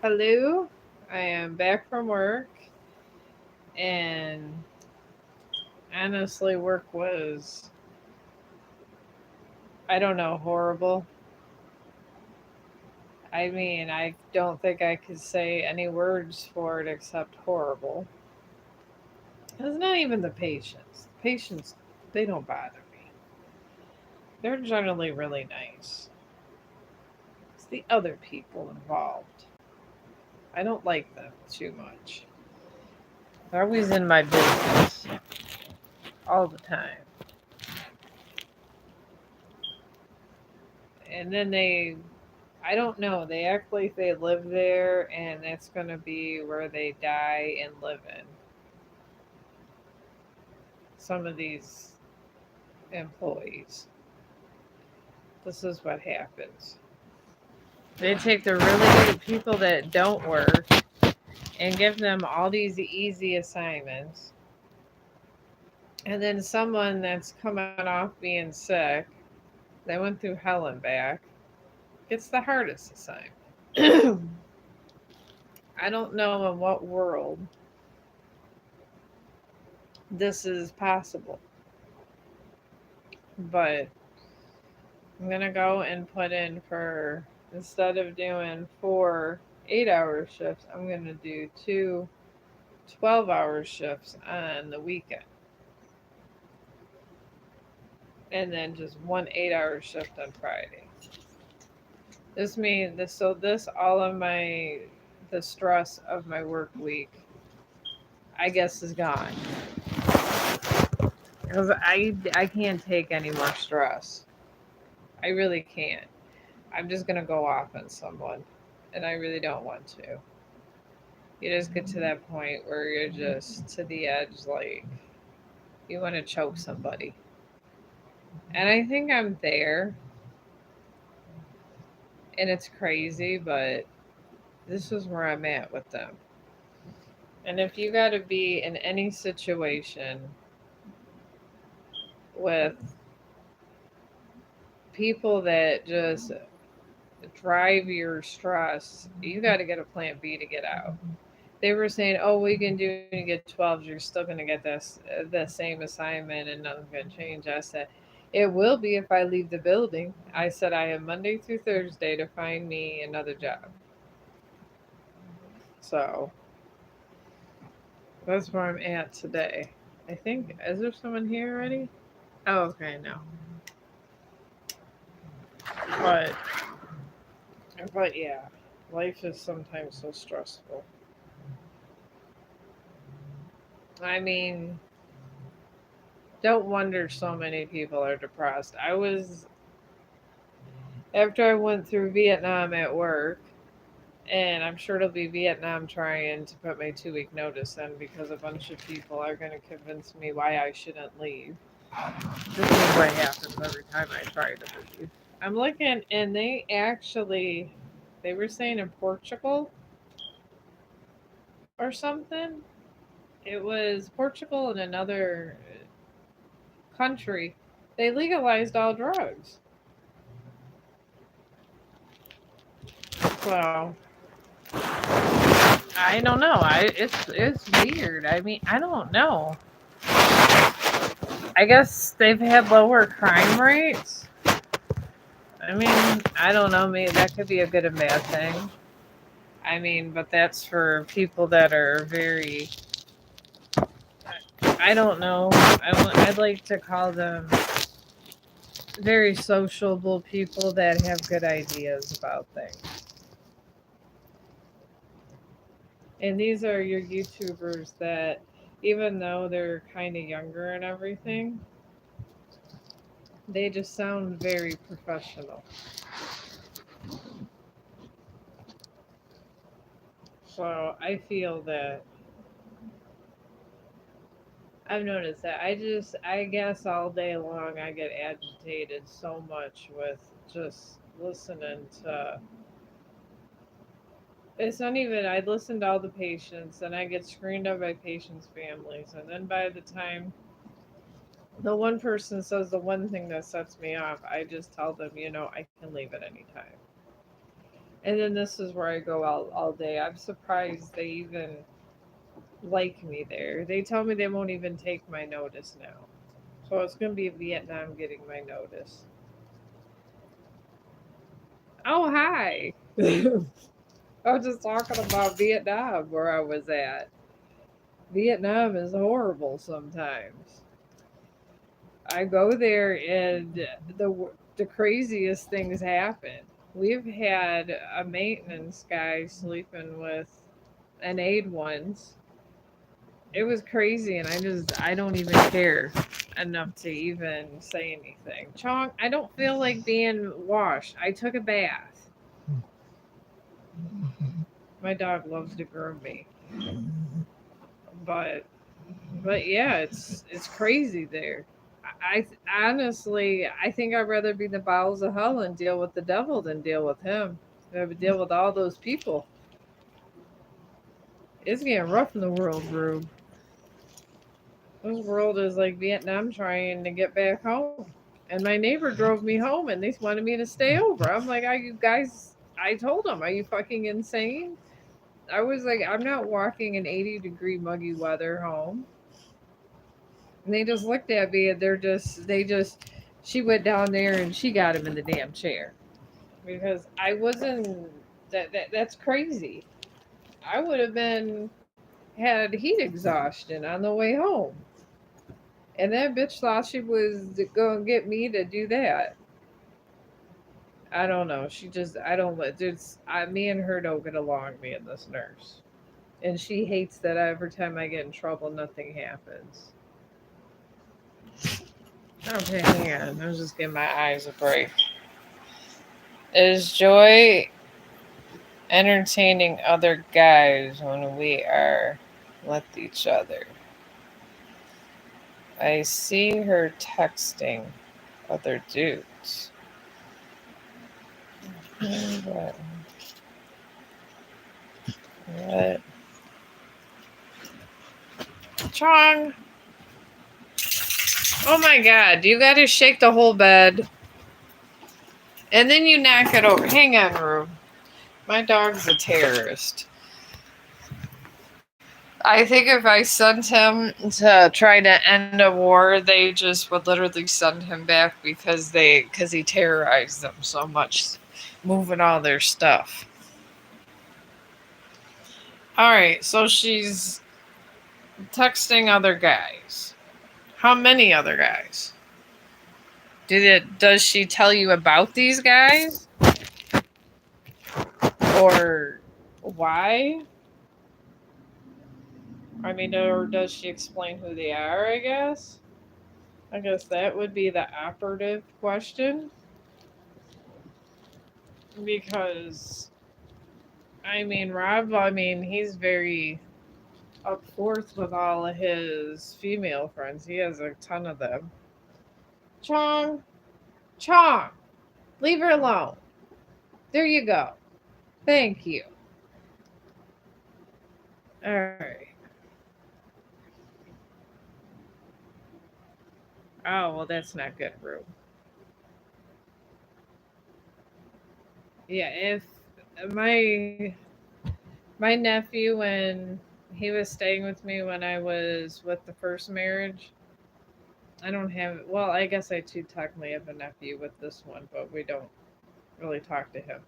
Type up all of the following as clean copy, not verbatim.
Hello, I am back from work, and honestly, work was, I don't know, horrible. I mean, I don't think I could say any words for it except horrible. It's not even the patients. Patients, they don't bother me. They're generally really nice. It's the other people involved. I don't like them too much. They're always in my business all the time. And then I don't know. They act like they live there and that's going to be where they die and live in. Some of these employees. This is what happens. They take the really good people that don't work and give them all these easy assignments. And then someone that's coming off being sick, they went through hell and back, gets the hardest assignment. I don't know in what world this is possible, but I'm gonna go and put in for, instead of doing 4 8-hour shifts, I'm gonna do two 12-hour shifts on the weekend, and then just one 8-hour shift on Friday. This means this, so this all of my, the stress of my work week, I guess, is gone because I can't take any more stress. I really can't. I'm just gonna go off on someone, and I really don't want to. You just get to that point where you're just to the edge, like you want to choke somebody. And I think I'm there, and it's crazy, but this is where I'm at with them. And if you got to be in any situation with people that just drive your stress, you got to get a plan B to get out. They were saying, "Oh, we can do and get 12s. You're still going to get this the same assignment, and nothing's going to change." I said, "It will be if I leave the building." I said, "I have Monday through Thursday to find me another job." So that's where I'm at today. I think, is there someone here already? Oh, okay, no. But but yeah, life is sometimes so stressful. I mean, don't wonder so many people are depressed. I was, after I went through Vietnam at work, and I'm sure it'll be Vietnam trying to put my 2 week notice in because a bunch of people are going to convince me why I shouldn't leave. This is what happens every time I try to leave. I'm looking, and they were saying in Portugal or something. It was Portugal and another country. They legalized all drugs. So I don't know. It's weird. I mean, I don't know. I guess they've had lower crime rates. I mean, I don't know. Maybe that could be a good and bad thing. I mean, but that's for people that are very. I don't know. I'd like to call them very sociable people that have good ideas about things. And these are your YouTubers that, even though they're kind of younger and everything, they just sound very professional. So I feel that I've noticed that I guess all day long I get agitated so much with just listening to. It's not even, I listen to all the patients and I get screened up by patients' families. And then by the time the one person says the one thing that sets me off, I just tell them, I can leave at any time. And then this is where I go out all day. I'm surprised they even like me there. They tell me they won't even take my notice now. So it's going to be Vietnam getting my notice. Oh, hi. I was just talking about Vietnam where I was at. Vietnam is horrible sometimes. I go there and the craziest things happen. We've had a maintenance guy sleeping with an aide once. It was crazy, and I don't even care enough to even say anything. Chong, I don't feel like being washed. I took a bath. My dog loves to groom me, but yeah, it's crazy there. Honestly, I think I'd rather be in the bowels of hell and deal with the devil than deal with him. I would deal with all those people. It's getting rough in the world, Rube. This world is like Vietnam trying to get back home. And my neighbor drove me home and they wanted me to stay over. I'm like, are you guys, I told them, are you fucking insane? I was like, I'm not walking in 80-degree muggy weather home. And they just looked at me and she went down there and she got him in the damn chair. Because I wasn't, that's crazy. I would have been, had heat exhaustion on the way home. And that bitch thought she was going to get me to do that. I don't know. She just, I don't let, me and her don't get along, me and this nurse. And she hates that every time I get in trouble, nothing happens. Okay, hang on. I was just giving my eyes a break. Is Joy entertaining other guys when we are with each other? I see her texting other dudes. What? What? Chong! Oh my god, you gotta shake the whole bed. And then you knock it over. Hang on, Rube. My dog's a terrorist. I think if I sent him to try to end a war, they just would literally send him back because he terrorized them so much, moving all their stuff. All right, so she's texting other guys. How many other guys? Does she tell you about these guys? Or why? I mean, or does she explain who they are, I guess? I guess that would be the operative question. Because, I mean, Rob, I mean, he's very up forth with all of his female friends. He has a ton of them. Chong, Chong, leave her alone. There you go. Thank you. All right. Oh, well, that's not good, Rube. Yeah, if my my nephew, when he was staying with me when I was with the first marriage, I don't have, well, I guess I too technically have a nephew with this one, but we don't really talk to him.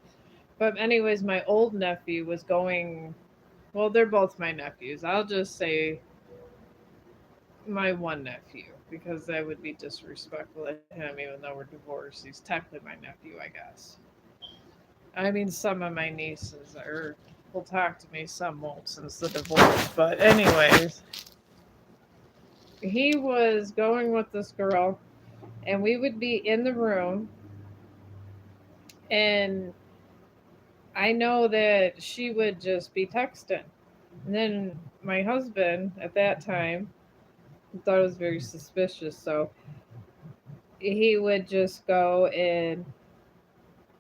But anyways, my old nephew was going, well, they're both my nephews. I'll just say my one nephew because that would be disrespectful to him even though we're divorced. He's technically my nephew, I guess. I mean, some of my nieces are will talk to me, some won't since the divorce. But anyways, he was going with this girl, and we would be in the room, and I know that she would just be texting. And then my husband at that time thought it was very suspicious, so he would just go and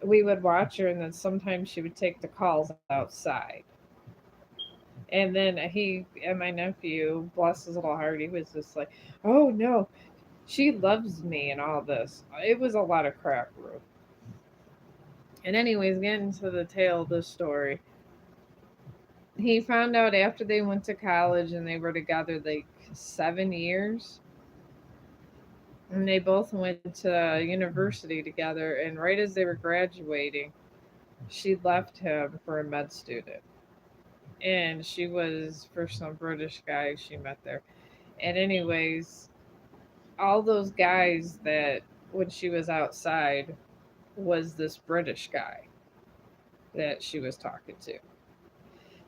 we would watch her, and then sometimes she would take the calls outside. And then he and my nephew, bless his little heart, he was just like, "Oh no, she loves me," and all this. It was a lot of crap, Ruth. And anyways, getting to the tail of this story, he found out after they went to college and they were together like 7 years, and they both went to university together. And right as they were graduating, she left him for a med student, and she was for some British guy she met there. And anyways, all those guys that when she was outside was this British guy that she was talking to.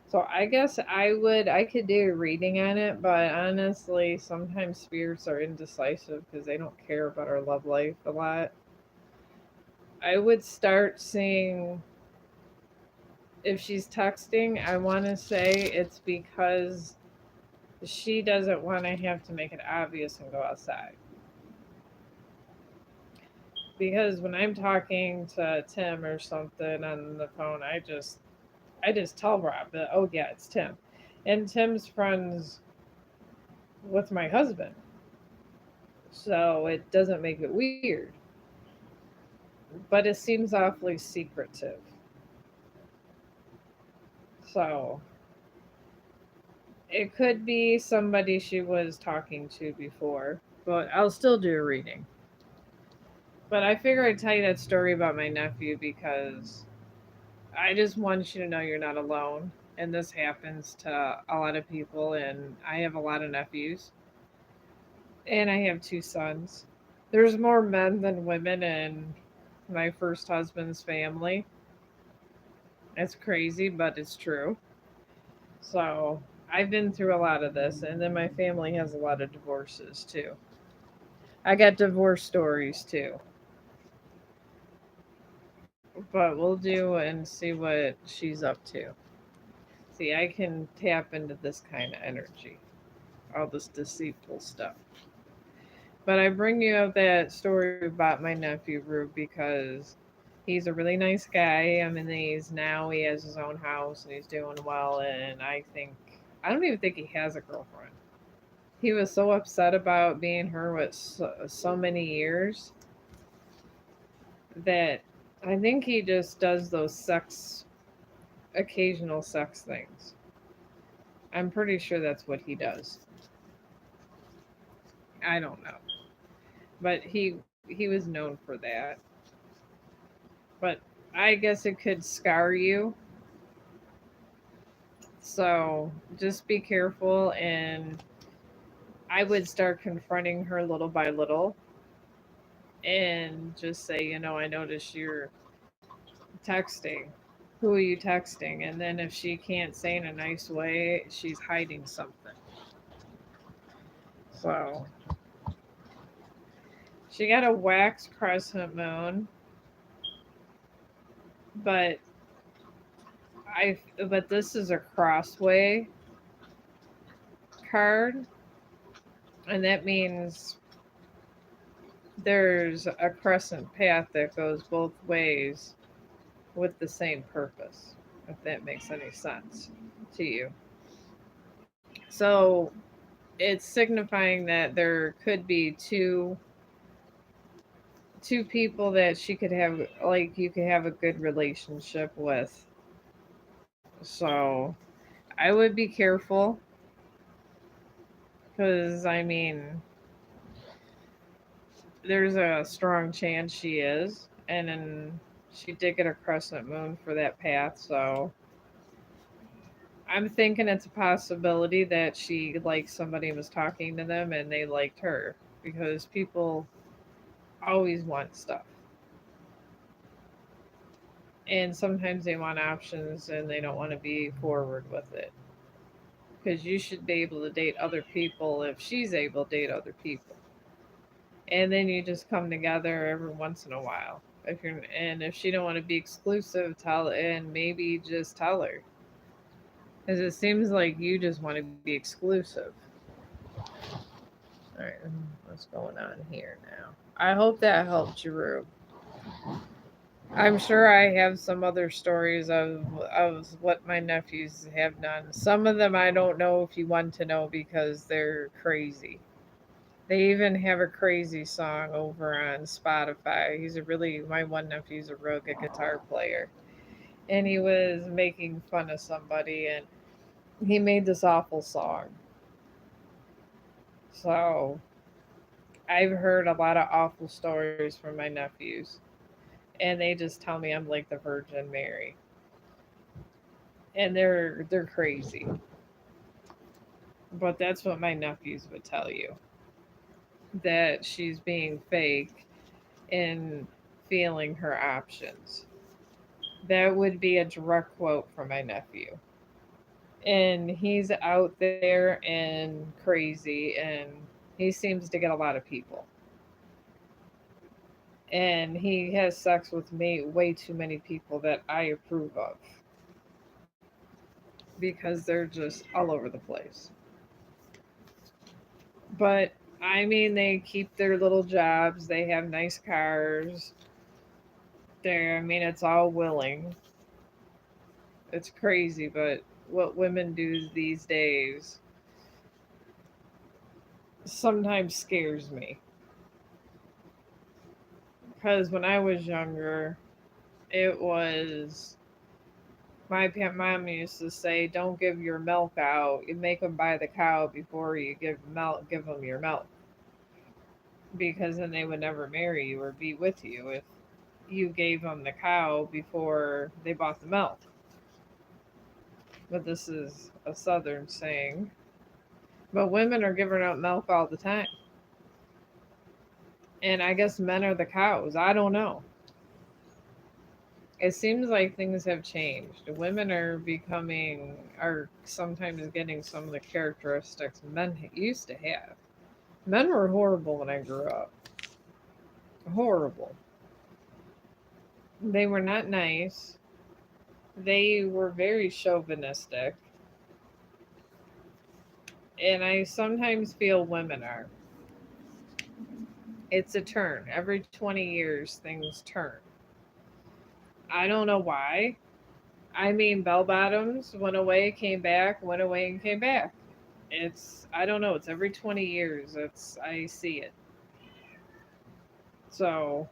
So I guess I could do a reading on it, but honestly, sometimes spirits are indecisive because they don't care about our love life a lot. I would start seeing if she's texting, I want to say it's because she doesn't want to have to make it obvious and go outside. Because when I'm talking to Tim or something on the phone, I just tell Rob that, oh yeah, it's Tim. And Tim's friends with my husband. So it doesn't make it weird. But it seems awfully secretive. So it could be somebody she was talking to before. But I'll still do a reading. But I figure I'd tell you that story about my nephew because I just want you to know you're not alone. And this happens to a lot of people. And I have a lot of nephews. And I have two sons. There's more men than women in my first husband's family. It's crazy, but it's true. So I've been through a lot of this. And then my family has a lot of divorces too. I got divorce stories too. But we'll do and see what she's up to. See, I can tap into this kind of energy, all this deceitful stuff. But I bring you up that story about my nephew Rube because he's a really nice guy. I mean, he's now he has his own house and he's doing well. And I don't even think he has a girlfriend. He was so upset about being her with so many years that I think he just does those occasional sex things. I'm pretty sure that's what he does. I don't know, but he was known for that. But I guess it could scar you. So just be careful, and I would start confronting her little by little and just say, I noticed you're texting. Who are you texting? And then if she can't say in a nice way, she's hiding something. So she got a wax crescent moon, but but this is a crossway card, and that means there's a crescent path that goes both ways with the same purpose, if that makes any sense to you. So it's signifying that there could be two people that she could have, like, you could have a good relationship with. So I would be careful because I mean there's a strong chance she is, and then she did get a crescent moon for that path. So I'm thinking it's a possibility that she, like, somebody was talking to them and they liked her because people always want stuff. And sometimes they want options and they don't want to be forward with it. Because you should be able to date other people if she's able to date other people. And then you just come together every once in a while. If she don't want to be exclusive, maybe just tell her. Because it seems like you just want to be exclusive. All right, what's going on here now? I hope that helped, Jeru. I'm sure I have some other stories of what my nephews have done. Some of them I don't know if you want to know because they're crazy. They even have a crazy song over on Spotify. My one nephew's a real good guitar player. And he was making fun of somebody and he made this awful song. So I've heard a lot of awful stories from my nephews. And they just tell me I'm like the Virgin Mary. And they're crazy. But that's what my nephews would tell you. That she's being fake and feeling her options. That would be a direct quote from my nephew. And he's out there and crazy, and he seems to get a lot of people. And he has sex with way too many people that I approve of because they're just all over the place. But I mean, they keep their little jobs, they have nice cars. I mean, it's all willing. It's crazy, but what women do these days sometimes scares me. Because when I was younger, it was mom used to say, "Don't give your milk out. You make them buy the cow before you give them your milk, because then they would never marry you or be with you if you gave them the cow before they bought the milk." But this is a southern saying. But women are giving out milk all the time. And I guess men are the cows. I don't know. It seems like things have changed. Women are sometimes getting some of the characteristics men used to have. Men were horrible when I grew up. Horrible. They were not nice. They were very chauvinistic. And I sometimes feel women are. It's a turn. Every 20 years, things turn. I don't know why. I mean, bell bottoms went away, came back, went away, and came back. I don't know. It's every 20 years. I see it. So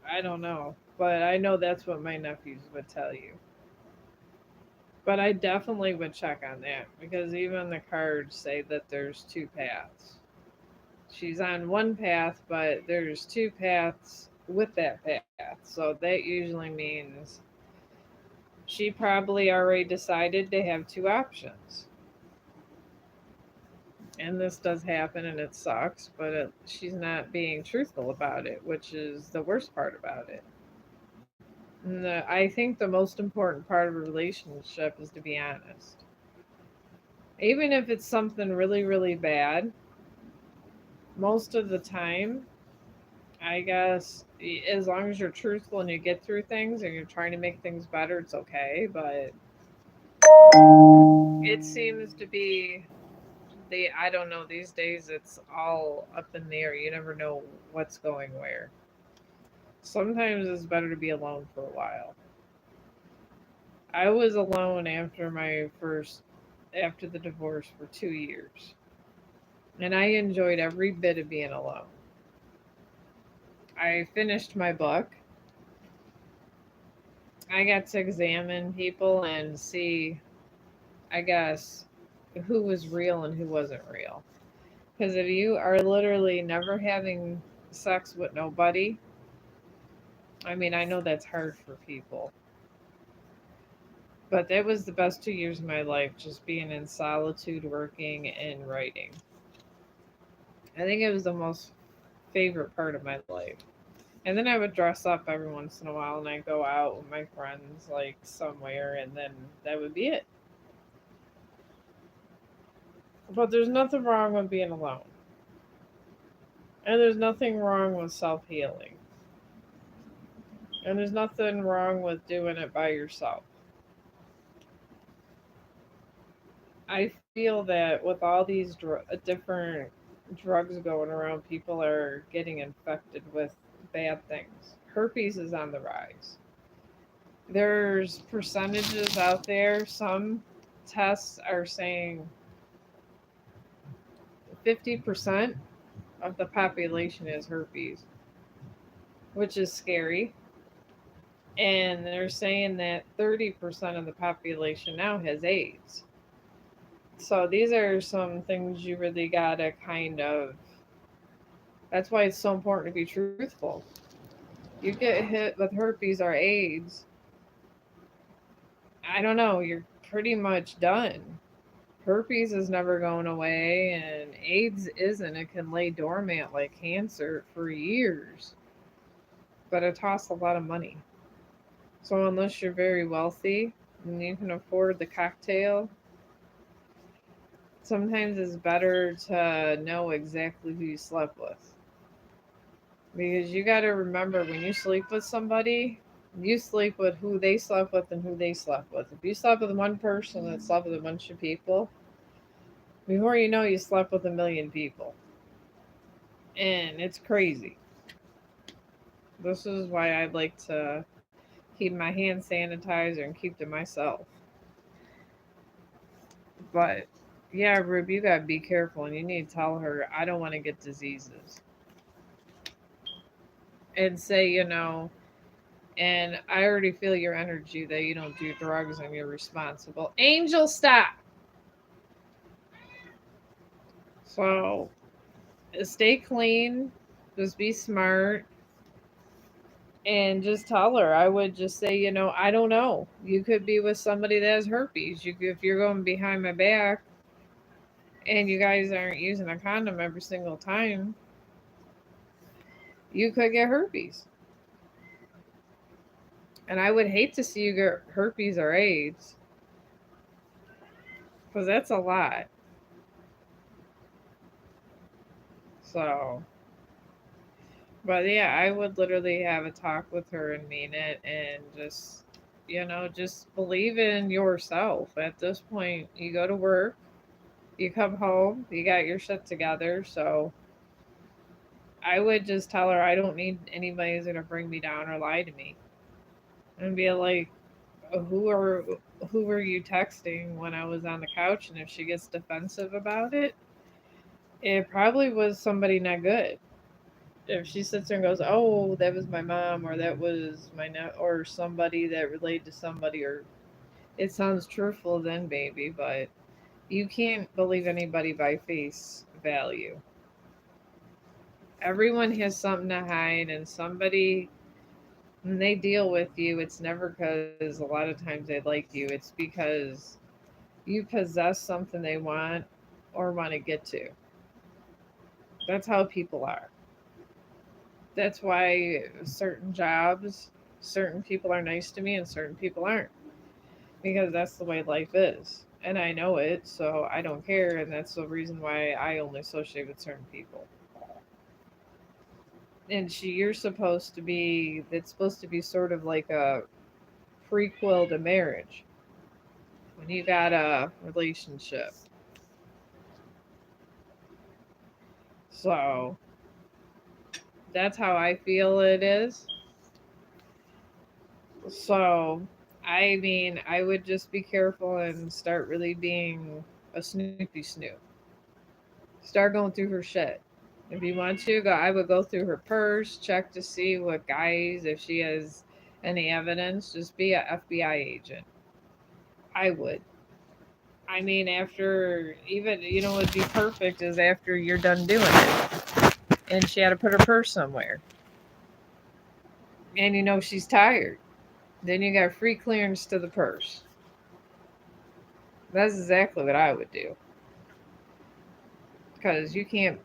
I don't know, but I know that's what my nephews would tell you. But I definitely would check on that because even the cards say that there's two paths. She's on one path, but there's two paths with that path. So that usually means she probably already decided to have two options. And this does happen and it sucks, but she's not being truthful about it, which is the worst part about it. I think the most important part of a relationship is to be honest. Even if it's something really, really bad, most of the time, I guess, as long as you're truthful and you get through things and you're trying to make things better, it's okay. But it seems to be I don't know, these days it's all up in the air. You never know what's going where. Sometimes it's better to be alone for a while. I was alone after the divorce for 2 years. And I enjoyed every bit of being alone. I finished my book. I got to examine people and see, I guess, who was real and who wasn't real. Because if you are literally never having sex with nobody, I mean, I know that's hard for people. But that was the best 2 years of my life, just being in solitude, working, and writing. I think it was the most favorite part of my life. And then I would dress up every once in a while and I'd go out with my friends like somewhere and then that would be it. But there's nothing wrong with being alone. And there's nothing wrong with self healing. And there's nothing wrong with doing it by yourself. I feel that with all these different drugs going around, people are getting infected with bad things. Herpes is on the rise. There's percentages out there. Some tests are saying 50% of the population has herpes, which is scary. And they're saying that 30% of the population now has AIDS. So these are some things you really gotta kind of. That's why it's so important to be truthful. You get hit with herpes or AIDS, I don't know, you're pretty much done. Herpes is never going away, and AIDS isn't. It can lay dormant like cancer for years, but it costs a lot of money. So, unless you're very wealthy and you can afford the cocktail, sometimes it's better to know exactly who you slept with. Because you got to remember when you sleep with somebody, you sleep with who they slept with and who they slept with. If you slept with one person that slept with a bunch of people, before you know, you slept with a million people. And it's crazy. This is why I like to keep my hand sanitizer and keep to myself. But yeah, Rube, you gotta be careful and you need to tell her I don't want to get diseases. And say, and I already feel your energy that you don't do drugs and you're responsible. Angel, stop. So stay clean, just be smart, and just tell her. I would just say, I don't know. You could be with somebody that has herpes. If you're going behind my back and you guys aren't using a condom every single time, you could get herpes. And I would hate to see you get herpes or AIDS because that's a lot. So, but yeah, I would literally have a talk with her and mean it and just believe in yourself. At this point, you go to work, you come home, you got your shit together. So I would just tell her I don't need anybody who's gonna bring me down or lie to me. And be like, who are who were you texting when I was on the couch? And if she gets defensive about it, it probably was somebody not good. If she sits there and goes, "Oh, that was my mom," or "That was or somebody that related to somebody," or it sounds truthful, then baby, but you can't believe anybody by face value. Everyone has something to hide, and somebody when they deal with you, it's never because a lot of times they like you. It's because you possess something they want or want to get to. That's how people are. That's why certain jobs, certain people are nice to me and certain people aren't. Because that's the way life is. And I know it, so I don't care. And that's the reason why I only associate with certain people. And you're supposed to be, it's supposed to be sort of like a prequel to marriage when you got a relationship. So that's how I feel it is. So, I mean, I would just be careful and start really being a Snoopy Snoop. Start going through her shit. If you want to go, I would go through her purse, check to see what guys, if she has any evidence. Just be a FBI agent. I would. I mean, after even would be perfect is after you're done doing it, and she had to put her purse somewhere, and she's tired. Then you got free clearance to the purse. That's exactly what I would do because you can't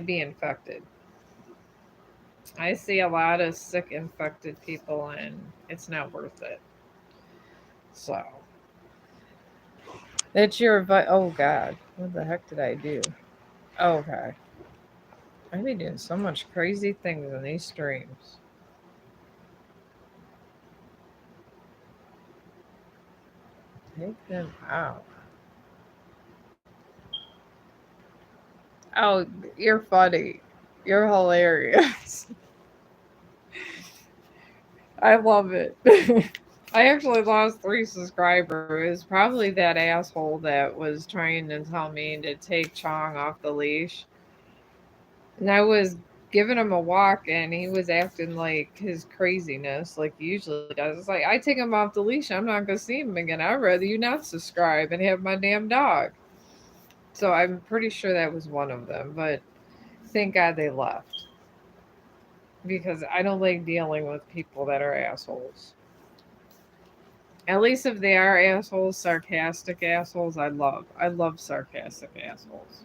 be infected. I see a lot of sick infected people and it's not worth it. So that's your advice. Oh God, what the heck did I do? Okay, I be doing so much crazy things in these streams. Take them out. Oh, you're funny. You're hilarious. I love it. I actually lost 3 subscribers. It was probably that asshole that was trying to tell me to take Chong off the leash. And I was giving him a walk and he was acting like his craziness, like he usually does. It's like, I take him off the leash, I'm not going to see him again. I'd rather you not subscribe and have my damn dog. So I'm pretty sure that was one of them, but thank God they left because I don't like dealing with people that are assholes. At least if they are assholes, sarcastic assholes, I love. I love sarcastic assholes.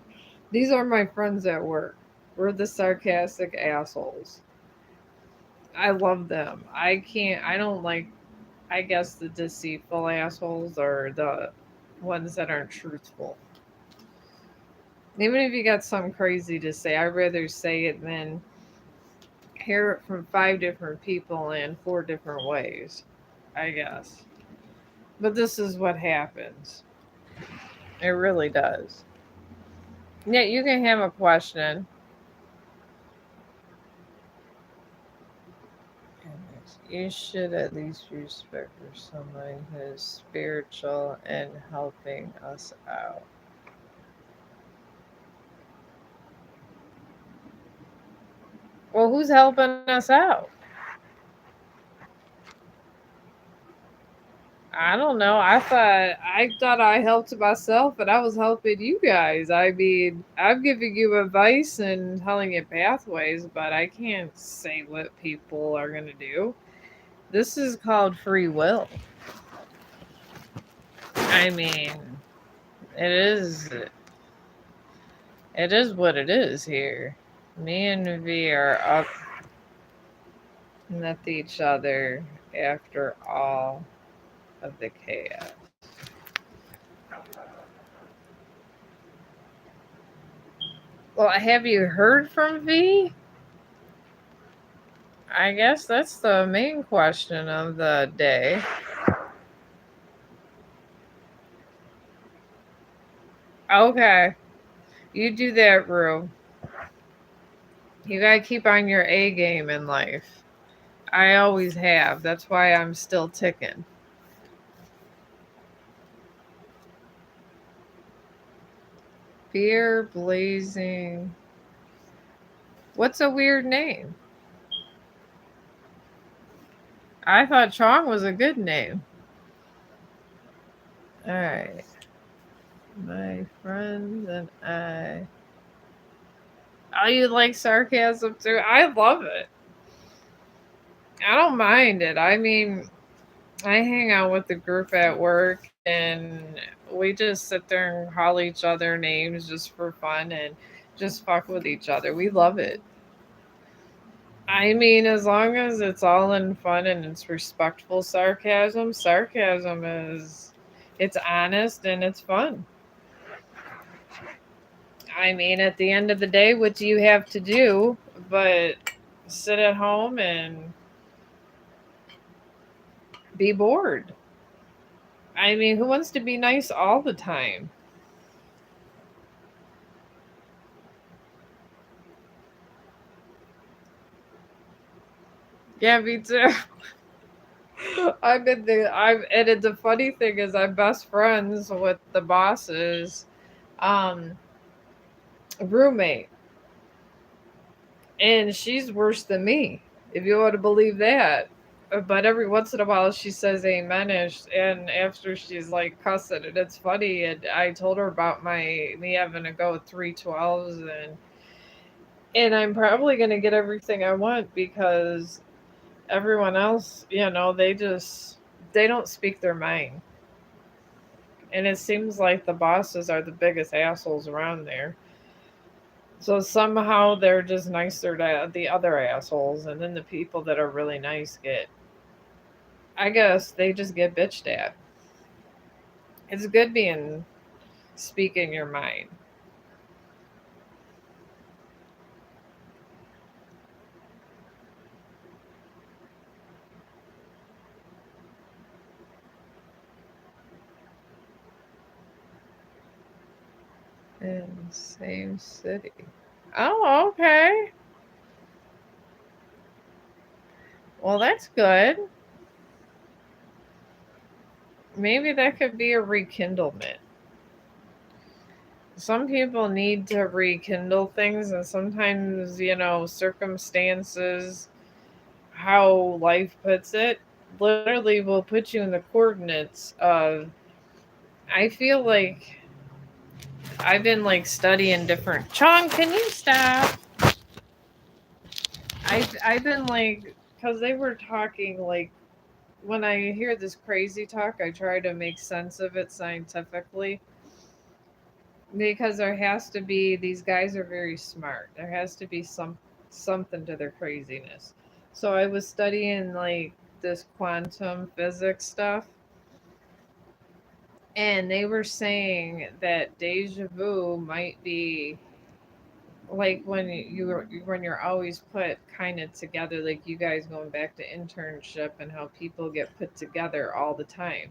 These are my friends at work. We're the sarcastic assholes. I love them. I don't like, I guess, the deceitful assholes or the ones that aren't truthful. Even if you got something crazy to say, I'd rather say it than hear it from 5 different people in 4 different ways, I guess. But this is what happens. It really does. Yeah, you can have a question. You should at least respect for someone who is spiritual and helping us out. Well, who's helping us out? I don't know. I thought I helped myself, and I was helping you guys. I mean, I'm giving you advice and telling you pathways, but I can't say what people are gonna do. This is called free will. I mean, it is it is what it is here. Me and V are up with each other after all of the chaos. Well, have you heard from V? I guess that's the main question of the day. Okay, you do that, Rue. You gotta keep on your A game in life. I always have. That's why I'm still ticking. Fear blazing. What's a weird name? I thought Chong was a good name. All right. My friends and I. Oh, you like sarcasm too? I love it. I don't mind it. I mean, I hang out with the group at work and we just sit there and call each other names just for fun and just fuck with each other. We love it. I mean, as long as it's all in fun and it's respectful sarcasm, sarcasm is it's honest and it's fun. I mean, at the end of the day, what do you have to do but sit at home and be bored? I mean, who wants to be nice all the time? Yeah, me too. And the funny thing is I'm best friends with the boss's um roommate. And she's worse than me, if you want to believe that. But every once in a while she says amen and after she's like cussing and it's funny and I told her about my me having to go 312s and I'm probably gonna get everything I want because everyone else, they don't speak their mind. And it seems like the bosses are the biggest assholes around there. So somehow they're just nicer to the other assholes, and then the people that are really nice get, I guess, they just get bitched at. It's good being speaking your mind in the same city. Oh, okay. Well, that's good. maybe that could be a rekindlement. Some people need to rekindle things, and sometimes, circumstances, how life puts it, literally will put you in the coordinates of. I feel like I've been like studying different. Chong, can you stop? I've been like, because they were talking like, when I hear this crazy talk, I try to make sense of it scientifically, because there has to be, these guys are very smart. There has to be something to their craziness. So I was studying like this quantum physics stuff, and they were saying that deja vu might be like when you're always put kind of together, like you guys going back to internship and how people get put together all the time.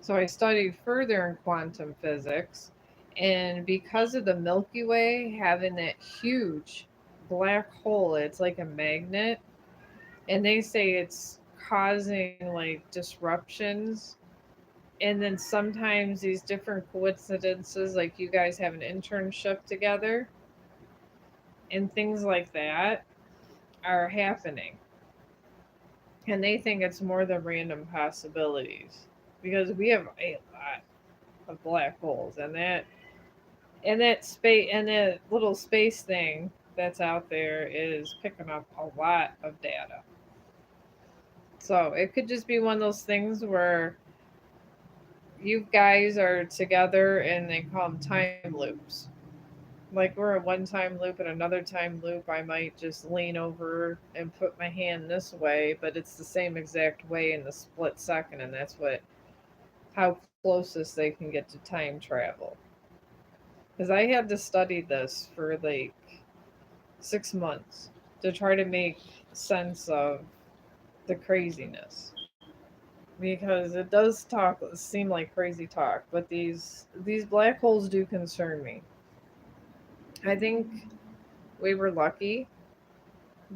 So I studied further in quantum physics, and because of the Milky Way having that huge black hole, it's like a magnet, and they say it's causing like disruptions. And then sometimes these different coincidences, like you guys have an internship together and things like that, are happening. And they think it's more than random possibilities, because we have a lot of black holes, and that space, and that little space thing that's out there is picking up a lot of data. So it could just be one of those things where you guys are together and they call them time loops. Like we're a one time loop and another time loop, I might just lean over and put my hand this way, but it's the same exact way in the split second, and that's what, how closest they can get to time travel. Because I had to study this for like 6 months to try to make sense of the craziness, because it does talk seem like crazy talk, but these black holes do concern me. I think we were lucky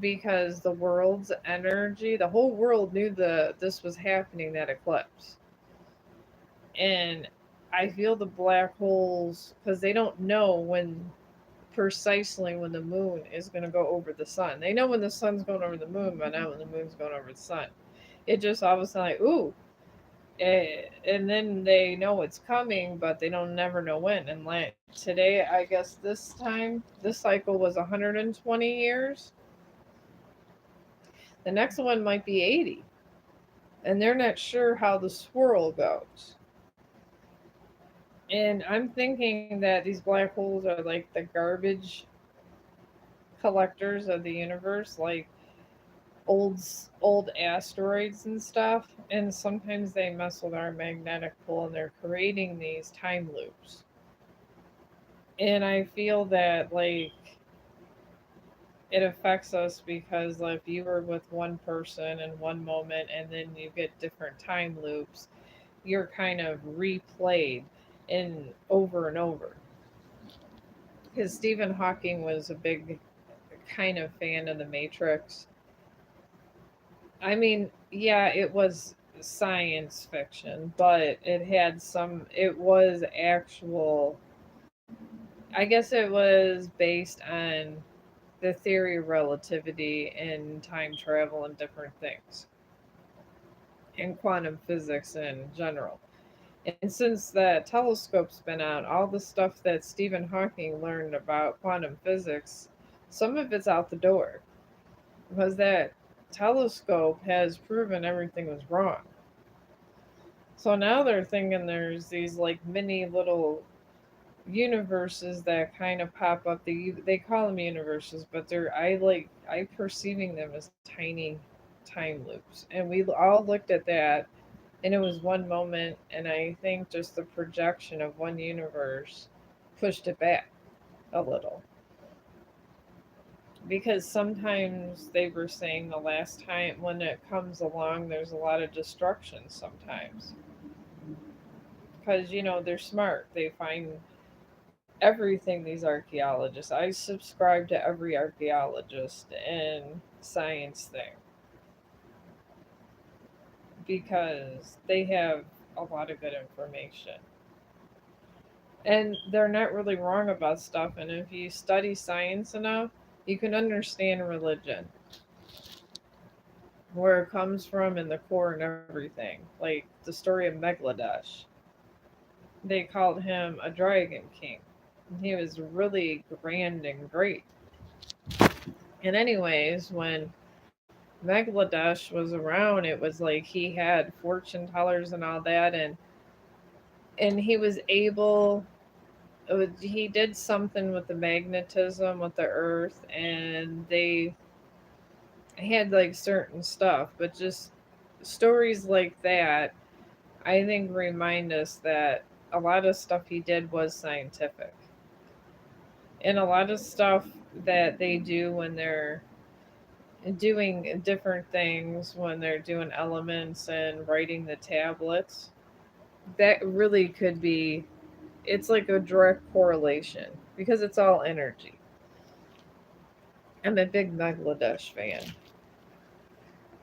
because the world's energy, the whole world knew this was happening, that eclipse. And I feel the black holes, because they don't know when, precisely when the moon is going to go over the sun. They know when the sun's going over the moon, but not when the moon's going over the sun. It just all of a sudden like, ooh, and then they know it's coming, but they don't never know when. And like today, I guess this cycle was 120 years. The next one might be 80, and they're not sure how the swirl goes. And I'm thinking that these black holes are like the garbage collectors of the universe, like old old asteroids and stuff. And sometimes they mess with our magnetic pole, and they're creating these time loops. And I feel that like it affects us because like if you were with one person in one moment and then you get different time loops, you're kind of replayed in over and over. Because Stephen Hawking was a big kind of fan of the Matrix. I mean, yeah, it was science fiction, but it was actual, I guess it was based on the theory of relativity and time travel and different things, and quantum physics in general. And since that telescope's been out, all the stuff that Stephen Hawking learned about quantum physics, some of it's out the door, because that telescope has proven everything was wrong. So now they're thinking there's these like mini little universes that kind of pop up. They call them universes, but I perceiving them as tiny time loops. And we all looked at that, and it was one moment, and I think just the projection of one universe pushed it back a little, because sometimes they were saying the last time when it comes along, there's a lot of destruction sometimes, because they're smart, they find everything. These archaeologists, I subscribe to every archaeologist and science thing, because they have a lot of good information. And they're not really wrong about stuff. And if you study science enough, you can understand religion, where it comes from and the core and everything. Like the story of Megladesh. They called him a dragon king. He was really grand and great. And anyways, when Megladesh was around, it was like he had fortune tellers and all that, and he was able. He did something with the magnetism with the earth, and they had like certain stuff, but just stories like that, I think, remind us that a lot of stuff he did was scientific, and a lot of stuff that they do when they're doing different things, when they're doing elements and writing the tablets, that really could be, it's like a direct correlation because it's all energy. I'm a big Bangladesh fan.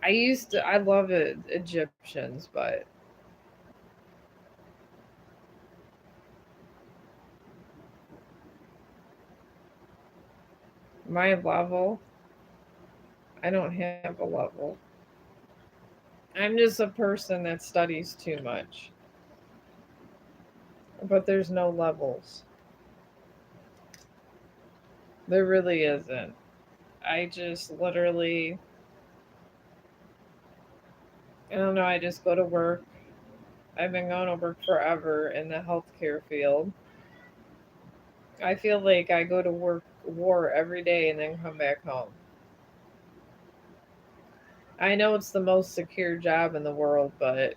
I love it, Egyptians, but my level, I don't have a level. I'm just a person that studies too much, but there's no levels. There really isn't. I just literally, I don't know, I just go to work. I've been going to work forever in the healthcare field. I feel like I go to work war every day and then come back home. I know it's the most secure job in the world, but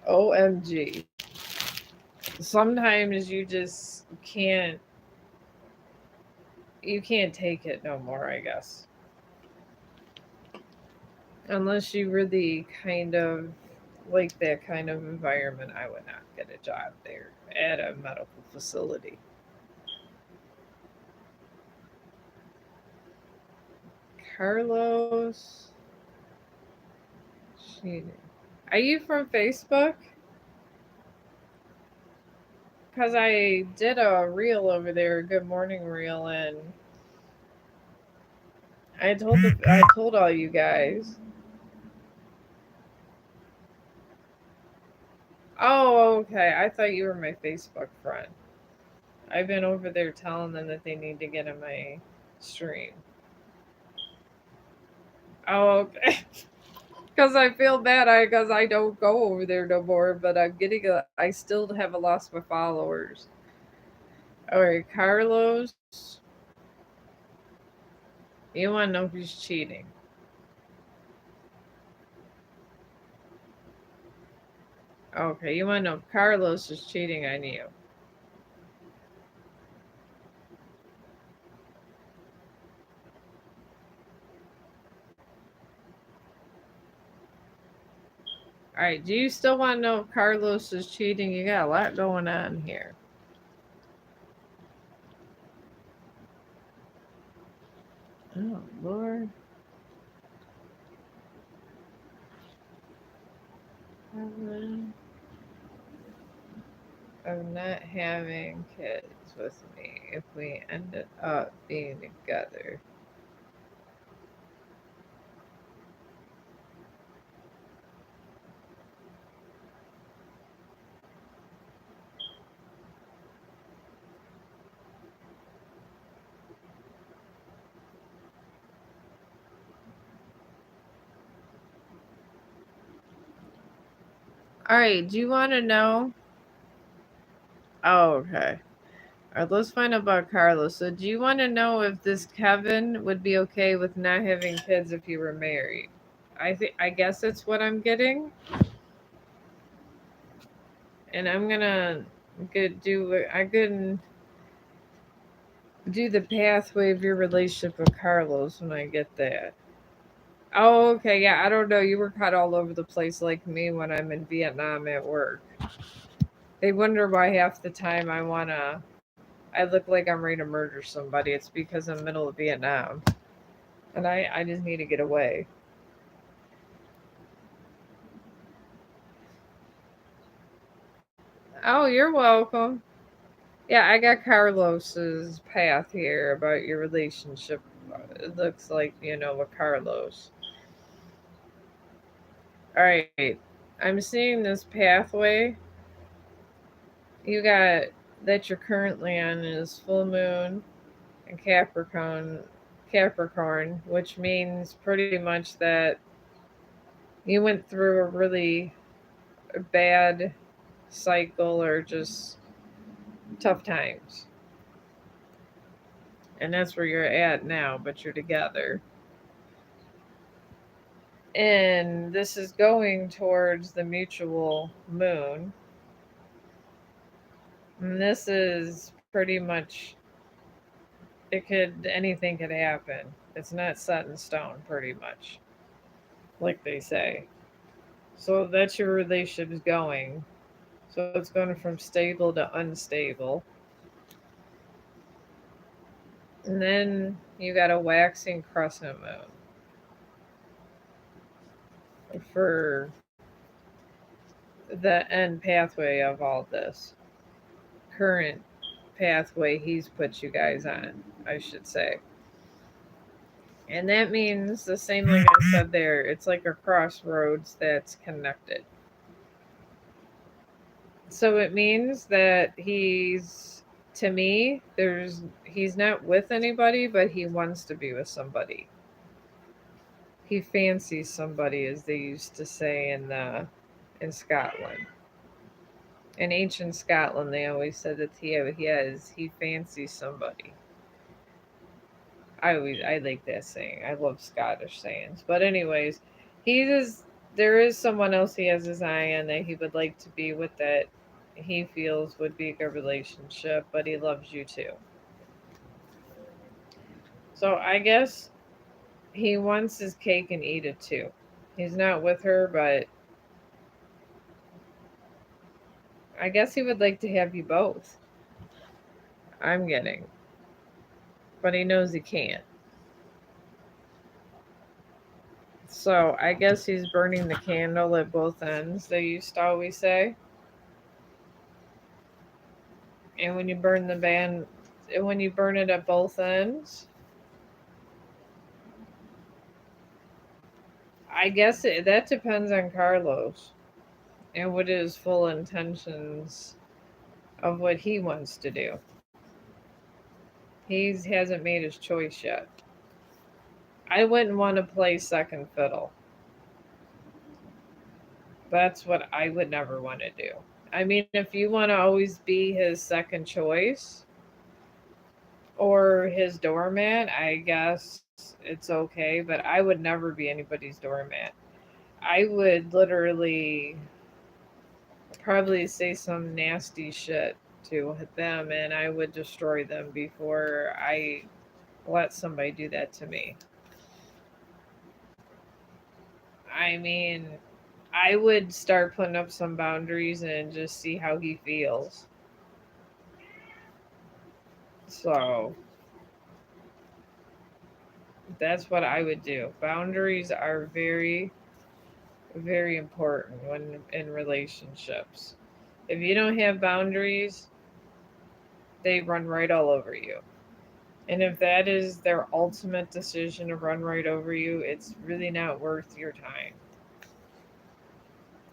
OMG. Sometimes you can't take it no more, I guess. Unless you really kind of like that kind of environment, I would not get a job there at a medical facility. Carlos cheating. Are you from Facebook? Because I did a reel over there, a good morning reel, and I told all you guys. Oh, okay. I thought you were my Facebook friend. I've been over there telling them that they need to get in my stream. Oh, okay. Because I feel bad, because I don't go over there no more. But I still haven't lost my followers. All right, Carlos, you want to know who's cheating? Okay, you want to know if Carlos is cheating on you? All right, do you still want to know if Carlos is cheating? You got a lot going on here. Oh Lord. Of not having kids with me if we ended up being together. All right, do you want to know? Oh, okay. All right, let's find out about Carlos. So, do you want to know if this Kevin would be okay with not having kids if you were married? I guess that's what I'm getting, and I'm gonna I can do the pathway of your relationship with Carlos when I get that. Oh, okay. Yeah, I don't know. You were caught all over the place like me when I'm in Vietnam at work. They wonder why half the time I look like I'm ready to murder somebody. It's because I'm in the middle of Vietnam. And I just need to get away. Oh, you're welcome. Yeah, I got Carlos's path here about your relationship. It looks like, with Carlos. All right. I'm seeing this pathway you got that you're currently on is full moon and Capricorn, which means pretty much that you went through a really bad cycle or just tough times. And that's where you're at now, but you're together. And this is going towards the mutual moon. And this is pretty much, anything could happen. It's not set in stone, pretty much, like they say. So that's your relationship's going. So it's going from stable to unstable. And then you got a waxing crescent moon for the end pathway of all this. Current pathway he's put you guys on, I should say. And that means the same like I said there, it's like a crossroads that's connected. So it means that to me, he's not with anybody, but he wants to be with somebody. He fancies somebody, as they used to say in Scotland. In ancient Scotland, they always said that he fancies somebody. I like that saying. I love Scottish sayings. But anyways, he is there is someone else he has his eye on that he would like to be with that he feels would be a good relationship, but he loves you too. So I guess he wants his cake and eat it too. He's not with her, but I guess he would like to have you both. I'm getting. But he knows he can't. So I guess he's burning the candle at both ends, they used to always say. And when you burn it at both ends, I guess that depends on Carlos and what his full intentions of what he wants to do. He hasn't made his choice yet. I wouldn't want to play second fiddle. That's what I would never want to do. I mean, if you want to always be his second choice or his doormat, I guess it's okay, but I would never be anybody's doormat. I would literally probably say some nasty shit to them and I would destroy them before I let somebody do that to me. I mean, I would start putting up some boundaries and just see how he feels. So that's what I would do. Boundaries are very, very important when in relationships. If you don't have boundaries, they run right all over you. And if that is their ultimate decision to run right over you, it's really not worth your time.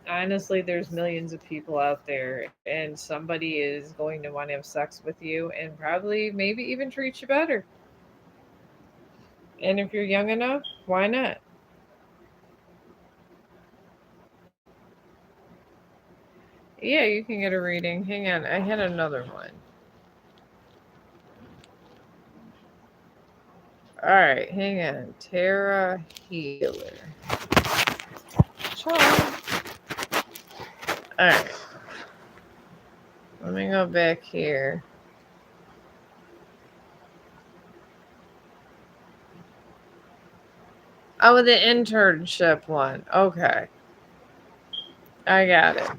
Honestly, there's millions of people out there, and somebody is going to want to have sex with you and probably maybe even treat you better. And if you're young enough, why not? Yeah, you can get a reading. Hang on, I had another one. All right, hang on. Terra Healer. Chong. All right, let me go back here. Oh, the internship one. Okay, I got it.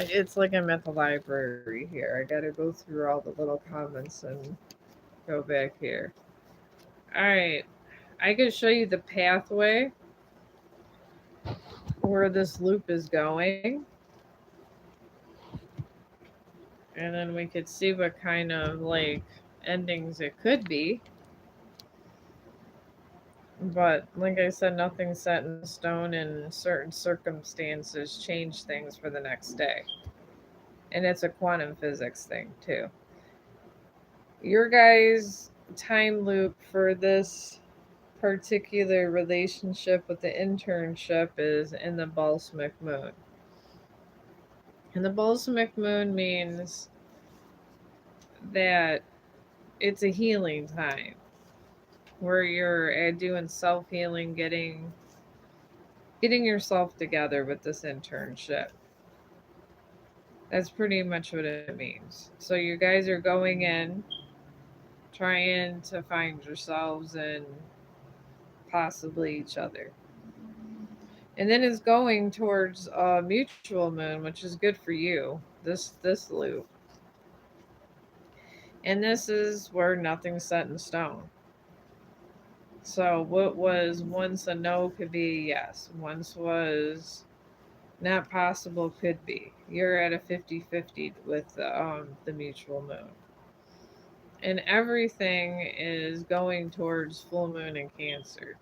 It's like I'm at the library here. I gotta go through all the little comments and go back here. All right, I can show you the pathway where this loop is going. And then we could see what kind of like endings it could be. But like I said, nothing's set in stone, and certain circumstances change things for the next day. And it's a quantum physics thing, too. Your guys' time loop for this particular relationship with the internship is in the balsamic moon. And the balsamic moon means that it's a healing time where you're doing self-healing, getting yourself together with this internship. That's pretty much what it means. So you guys are going in trying to find yourselves and possibly each other. And then it's going towards a mutual moon, which is good for you. This loop. And this is where nothing's set in stone. So what was once a no could be a yes. Once was not possible could be. You're at a 50-50 with the mutual moon. And everything is going towards full moon in Cancer.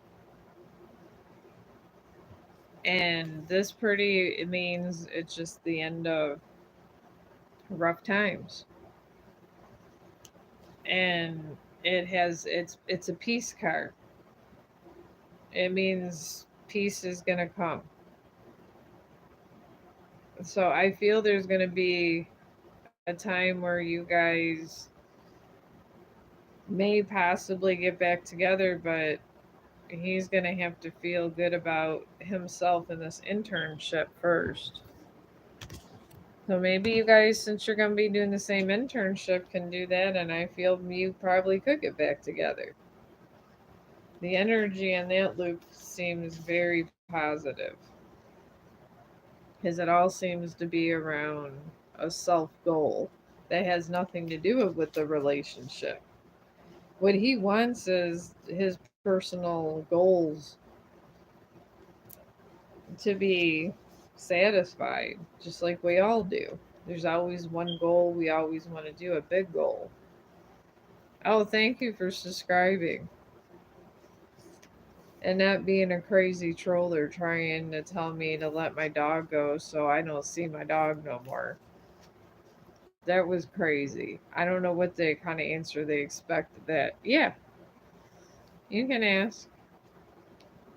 And this pretty it means it's just the end of rough times. And it's a peace card. It means peace is gonna come. So I feel there's gonna be a time where you guys may possibly get back together, but he's gonna have to feel good about himself in this internship first. So maybe you guys, since you're gonna be doing the same internship, can do that, and I feel you probably could get back together. The energy in that loop seems very positive because it all seems to be around a self goal that has nothing to do with the relationship. What he wants is his personal goals to be satisfied, just like we all do. There's always one goal we always want to do, a big goal. Oh, thank you for subscribing and not being a crazy troller trying to tell me to let my dog go so I don't see my dog no more. That was crazy. I don't know what the kind of answer they expected that. Yeah, you can ask.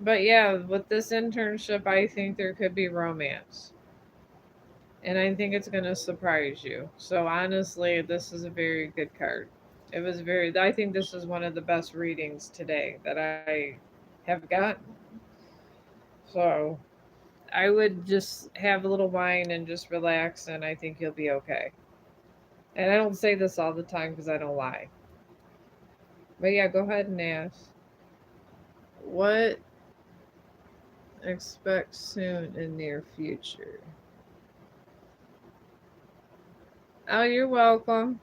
But yeah, with this internship, I think there could be romance. And I think it's going to surprise you. So honestly, this is a very good card. It was very, I think this is one of the best readings today that I have gotten. So I would just have a little wine and just relax, and I think you'll be okay. And I don't say this all the time because I don't lie. But yeah, go ahead and ask. What expect soon in near future? Oh, you're welcome.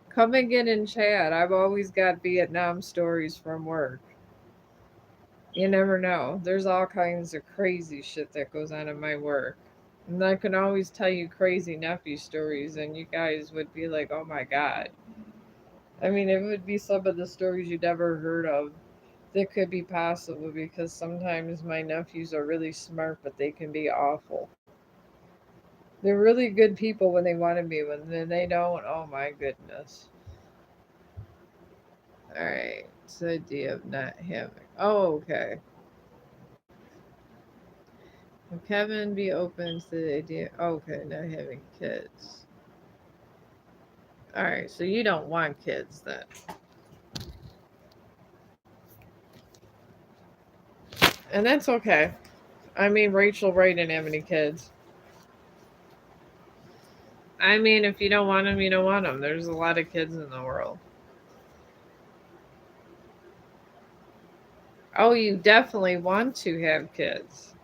Come and get in chat. I've always got Vietnam stories from work. You never know. There's all kinds of crazy shit that goes on in my work. And I can always tell you crazy nephew stories, and you guys would be like, oh my god. I mean, it would be some of the stories you'd ever heard of that could be possible because sometimes my nephews are really smart, but they can be awful. They're really good people when they want to be, when then they don't. Oh my goodness. All right. It's the idea of not having. Oh, okay. Will Kevin be open to the idea? Okay, not having kids. All right. So you don't want kids then. And that's okay. I mean, Rachel Ray didn't have any kids. I mean, if you don't want them, you don't want them. There's a lot of kids in the world. Oh, you definitely want to have kids.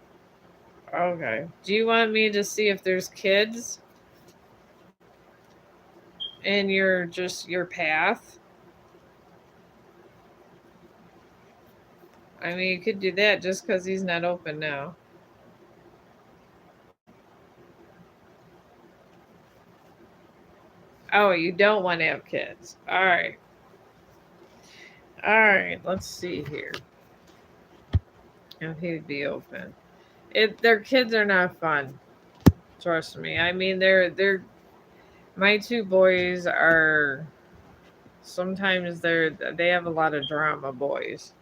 Okay. Do you want me to see if there's kids in your path? I mean, you could do that just because he's not open now. Oh, you don't want to have kids. All right. All right. Let's see here. If he'd be open. Their kids are not fun. Trust me. I mean, they're my two boys are sometimes they have a lot of drama. Boys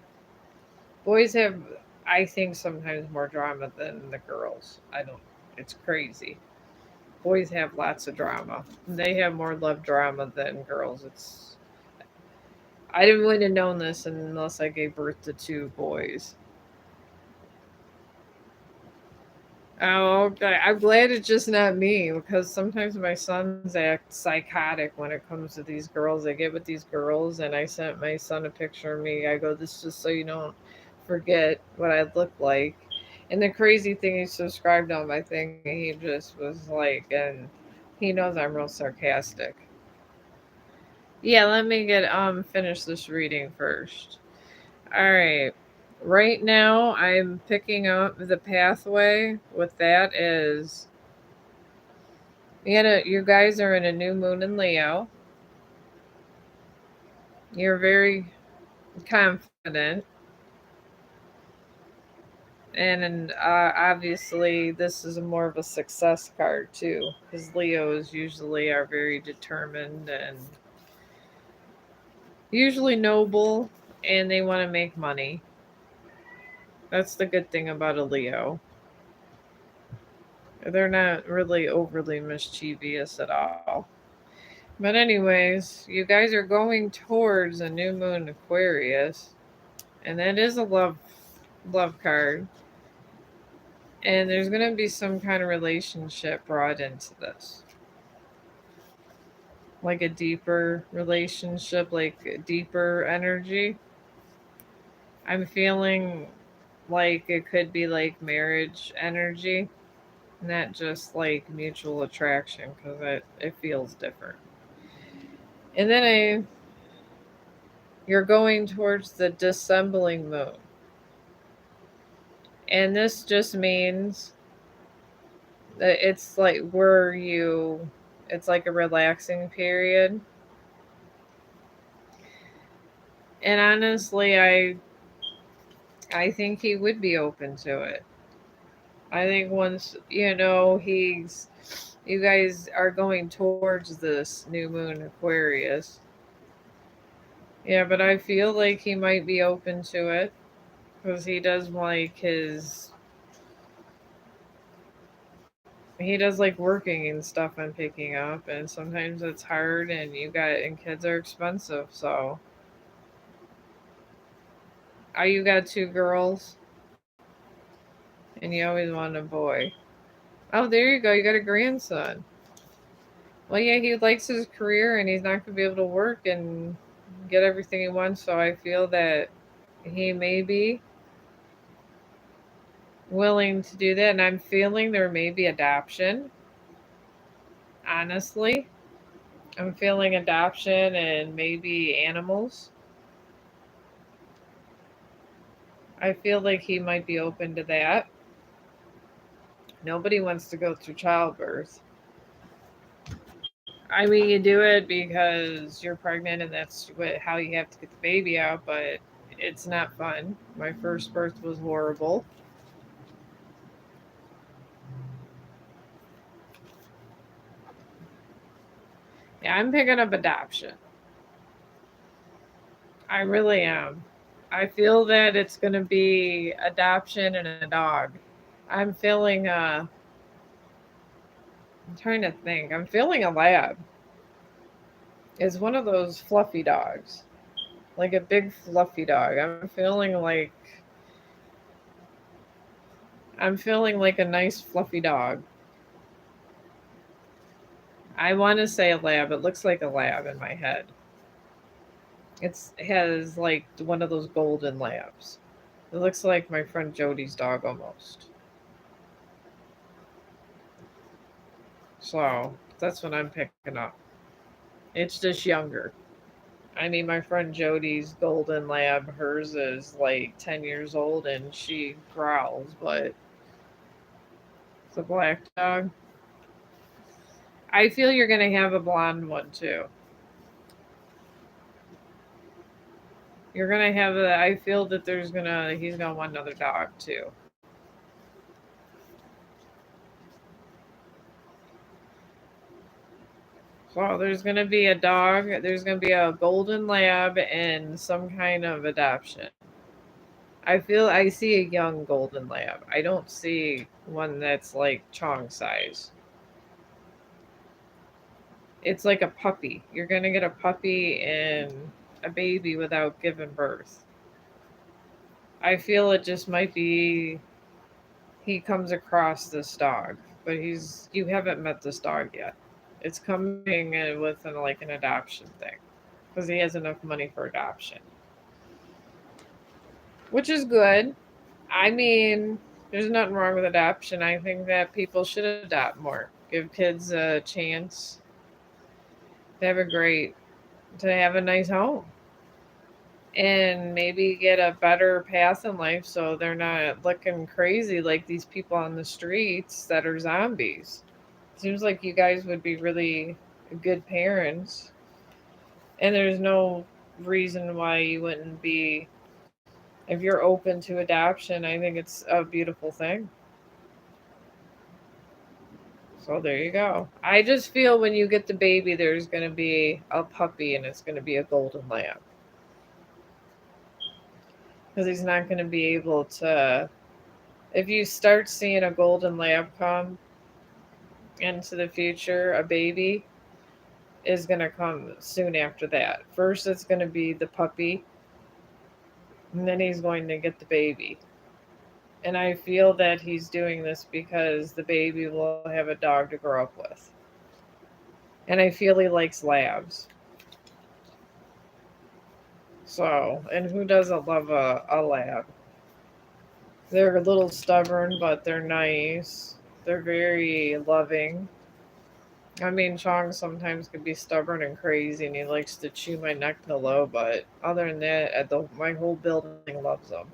have, I think, sometimes more drama than the girls. I don't. It's crazy. Boys have lots of drama. They have more love drama than girls. I didn't wouldn't have known this unless I gave birth to two boys. Oh, okay. I'm glad it's just not me because sometimes my sons act psychotic when it comes to these girls. They get with these girls, and I sent my son a picture of me. I go, "This just so you don't forget what I look like." And the crazy thing, he subscribed on my thing. And he just was like, and he knows I'm real sarcastic. Yeah, let me get finish this reading first. All right. Right now, I'm picking up the pathway. With that is, you guys are in a new moon in Leo. You're very confident, and obviously, this is more of a success card too, because Leos usually are very determined and usually noble, and they want to make money. That's the good thing about a Leo. They're not really overly mischievous at all. But anyways, you guys are going towards a new moon Aquarius, and that is a love card. And there's going to be some kind of relationship brought into this. Like a deeper relationship, like a deeper energy. I'm feeling like it could be like marriage energy, not just like mutual attraction, because it feels different. And then you're going towards the dissembling moon. And this just means that it's like a relaxing period. And honestly, I think he would be open to it. I think once, you guys are going towards this new moon Aquarius. Yeah, but I feel like he might be open to it because he does like working and stuff and picking up, and sometimes it's hard, and kids are expensive. So, you got two girls and you always want a boy. Oh, there you go. You got a grandson. Well, yeah, he likes his career and he's not going to be able to work and get everything he wants. So I feel that he may be willing to do that. And I'm feeling there may be adoption, honestly. I'm feeling adoption and maybe animals. I feel like he might be open to that. Nobody wants to go through childbirth. I mean, you do it because you're pregnant and how you have to get the baby out, but it's not fun. My first birth was horrible. Yeah, I'm picking up adoption. I really am. I feel that it's going to be adoption and a dog. I'm feeling, I'm trying to think. I'm feeling a lab. It's one of those fluffy dogs, like a big fluffy dog. I'm feeling like a nice fluffy dog. I want to say a lab. It looks like a lab in my head. It has like one of those golden labs. It looks like my friend Jody's dog almost. So that's what I'm picking up. It's just younger. I mean, my friend Jody's golden lab, hers is like 10 years old and she growls, but it's a black dog. I feel you're going to have a blonde one too. You're going to have a, I feel that he's going to want another dog too. So there's going to be a dog, there's going to be a golden lab and some kind of adoption. I see a young golden lab. I don't see one that's like Chong size. It's like a puppy. You're going to get a puppy and a baby without giving birth. I feel it just might be he comes across this dog, but you haven't met this dog yet. It's coming with like an adoption thing because he has enough money for adoption, which is good. I mean, there's nothing wrong with adoption. I think that people should adopt more, give kids a chance to have a great, to have a nice home, and maybe get a better path in life so they're not looking crazy like these people on the streets that are zombies. Seems like you guys would be really good parents, and there's no reason why you wouldn't be. If you're open to adoption, I think it's a beautiful thing. So there you go. I just feel when you get the baby, there's going to be a puppy and it's going to be a golden lamb. Because he's not going to be able to. If you start seeing a golden lamb come into the future, a baby is going to come soon after that. First, it's going to be the puppy, and then he's going to get the baby. And I feel that he's doing this because the baby will have a dog to grow up with. And I feel he likes labs. So, and who doesn't love a lab? They're a little stubborn, but they're nice. They're very loving. I mean, Chong sometimes could be stubborn and crazy, and he likes to chew my neck pillow. But other than that, my whole building loves them.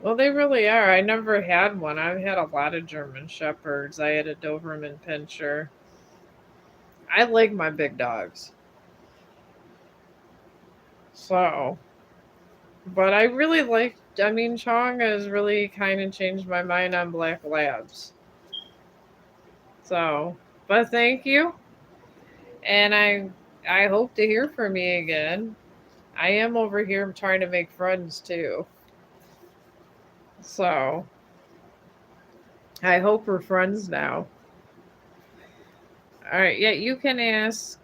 Well, they really are. I never had one. I've had a lot of German Shepherds. I had a Doberman Pinscher. I like my big dogs. So, but I really like, I mean, Chong has really kind of changed my mind on Black Labs. So, but thank you. And I hope to hear from you again. I am over here trying to make friends too. So, I hope we're friends now. All right, yeah, you can ask.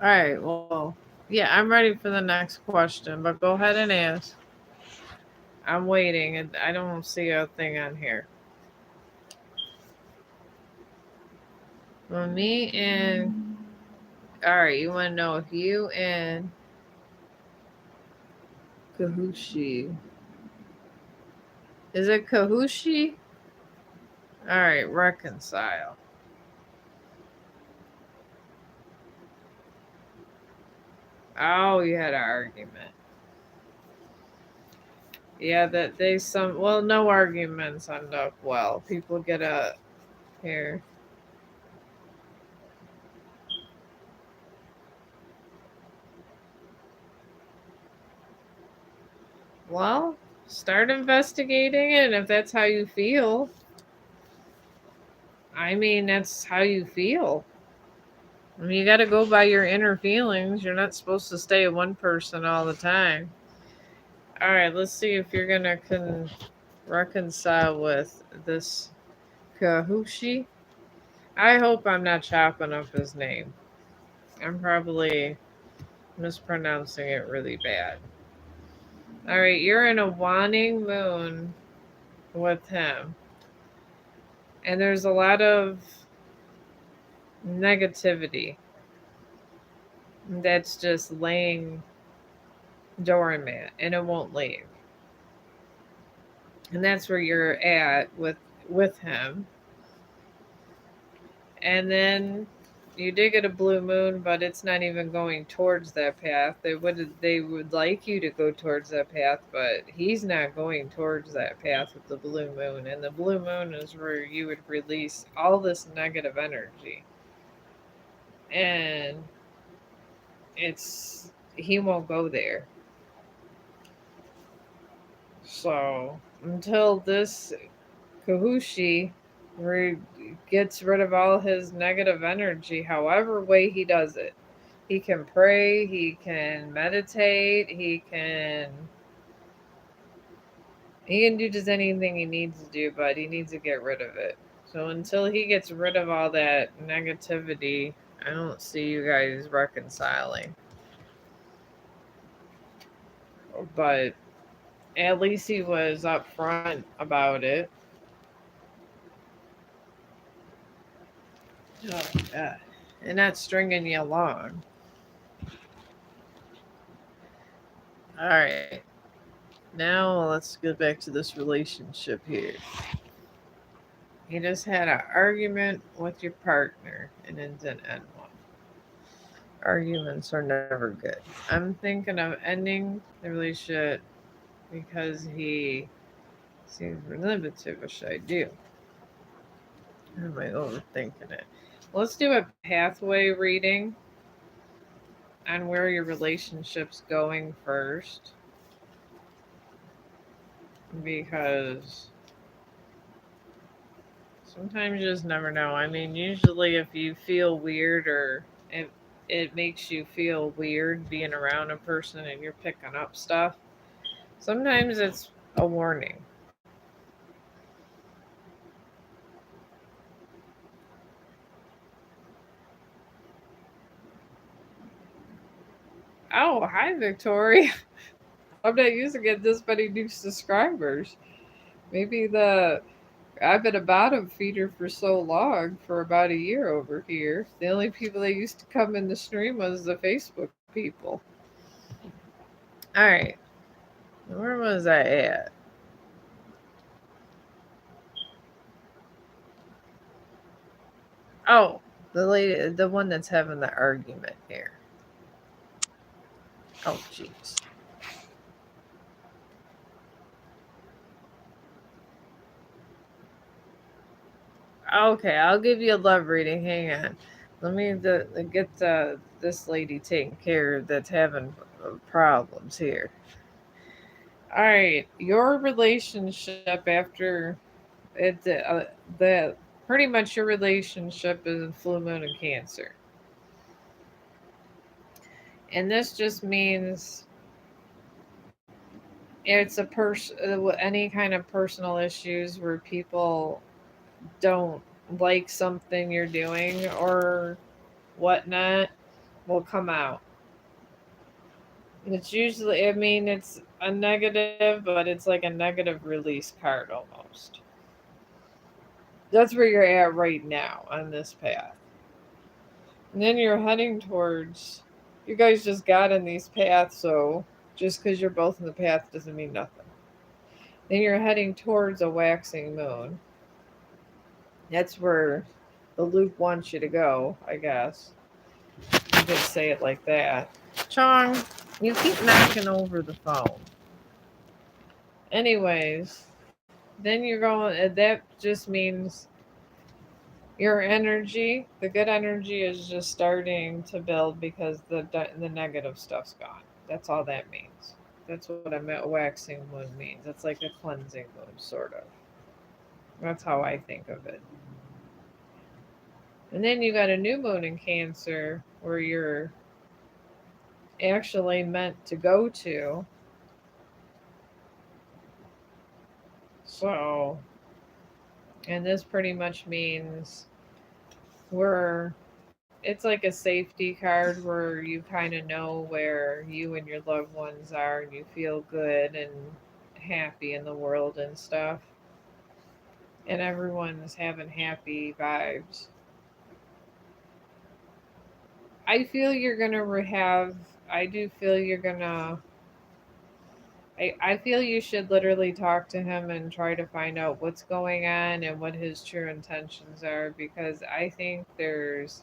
All right, well, yeah, I'm ready for the next question, but go ahead and ask. I'm waiting, and I don't see a thing on here. Well, me and all right, you want to know if you and Kahushi, is it Kahushi? All right, reconcile. Oh, you had an argument. Yeah, that they some well, no arguments end up well. People get a here. Well, start investigating it, and if that's how you feel, I mean, that's how you feel. I mean, you got to go by your inner feelings. You're not supposed to stay with one person all the time. All right, let's see if you're gonna reconcile with this Kahushi. I hope I'm not chopping up his name. I'm probably mispronouncing it really bad. All right, you're in a waning moon with him, and there's a lot of negativity that's just laying doormat and it won't leave. And that's where you're at with him. And then You did get a blue moon, but it's not even going towards that path. They would like you to go towards that path, but he's not going towards that path with the blue moon. And the blue moon is where you would release all this negative energy. And it's he won't go there. So until this Kahushi re- gets rid of all his negative energy, however way he does it. He can pray, he can meditate, he can do just anything he needs to do, but he needs to get rid of it. So until he gets rid of all that negativity, I don't see you guys reconciling. But at least he was upfront about it. Oh, yeah. And not stringing you along. All right. Now let's get back to this relationship here. You just had an argument with your partner and it didn't end well. Arguments are never good. I'm thinking of ending the relationship because he seems manipulative. What should I do? Or am I overthinking it? Let's do a pathway reading on where your relationship's going first because sometimes you just never know. I mean, usually if you feel weird or it makes you feel weird being around a person and you're picking up stuff, sometimes it's a warning. Oh, hi, Victoria. I'm not using it this many new subscribers. Maybe I've been a bottom feeder for so long, for about a year over here. The only people that used to come in the stream was the Facebook people. All right, where was I at? Oh, the lady, the one that's having the argument here. Oh, jeez. Okay, I'll give you a love reading. Hang on. Let me get this lady taken care of that's having problems here. All right, your relationship after the pretty much your relationship is full moon and Cancer, and this just means it's a any kind of personal issues where people don't like something you're doing or whatnot will come out. It's usually, I mean, it's a negative, but it's like a negative release card almost. That's where you're at right now on this path. And then you're heading towards, you guys just got in these paths, so just because you're both in the path doesn't mean nothing. Then you're heading towards a waxing moon. That's where the loop wants you to go, I guess. You could say it like that. Chong, you keep knocking over the phone. Anyways, then you're going, that just means your energy, the good energy is just starting to build because the negative stuff's gone. That's all that means. That's what a waxing moon means. It's like a cleansing moon, sort of. That's how I think of it. And then you got a new moon in Cancer where you're actually meant to go to. So, and this pretty much means we're it's like a safety card where you kind of know where you and your loved ones are and you feel good and happy in the world and stuff. And everyone's having happy vibes. I feel you're gonna have. I do feel you're gonna. I feel you should literally talk to him and try to find out what's going on and what his true intentions are because I think there's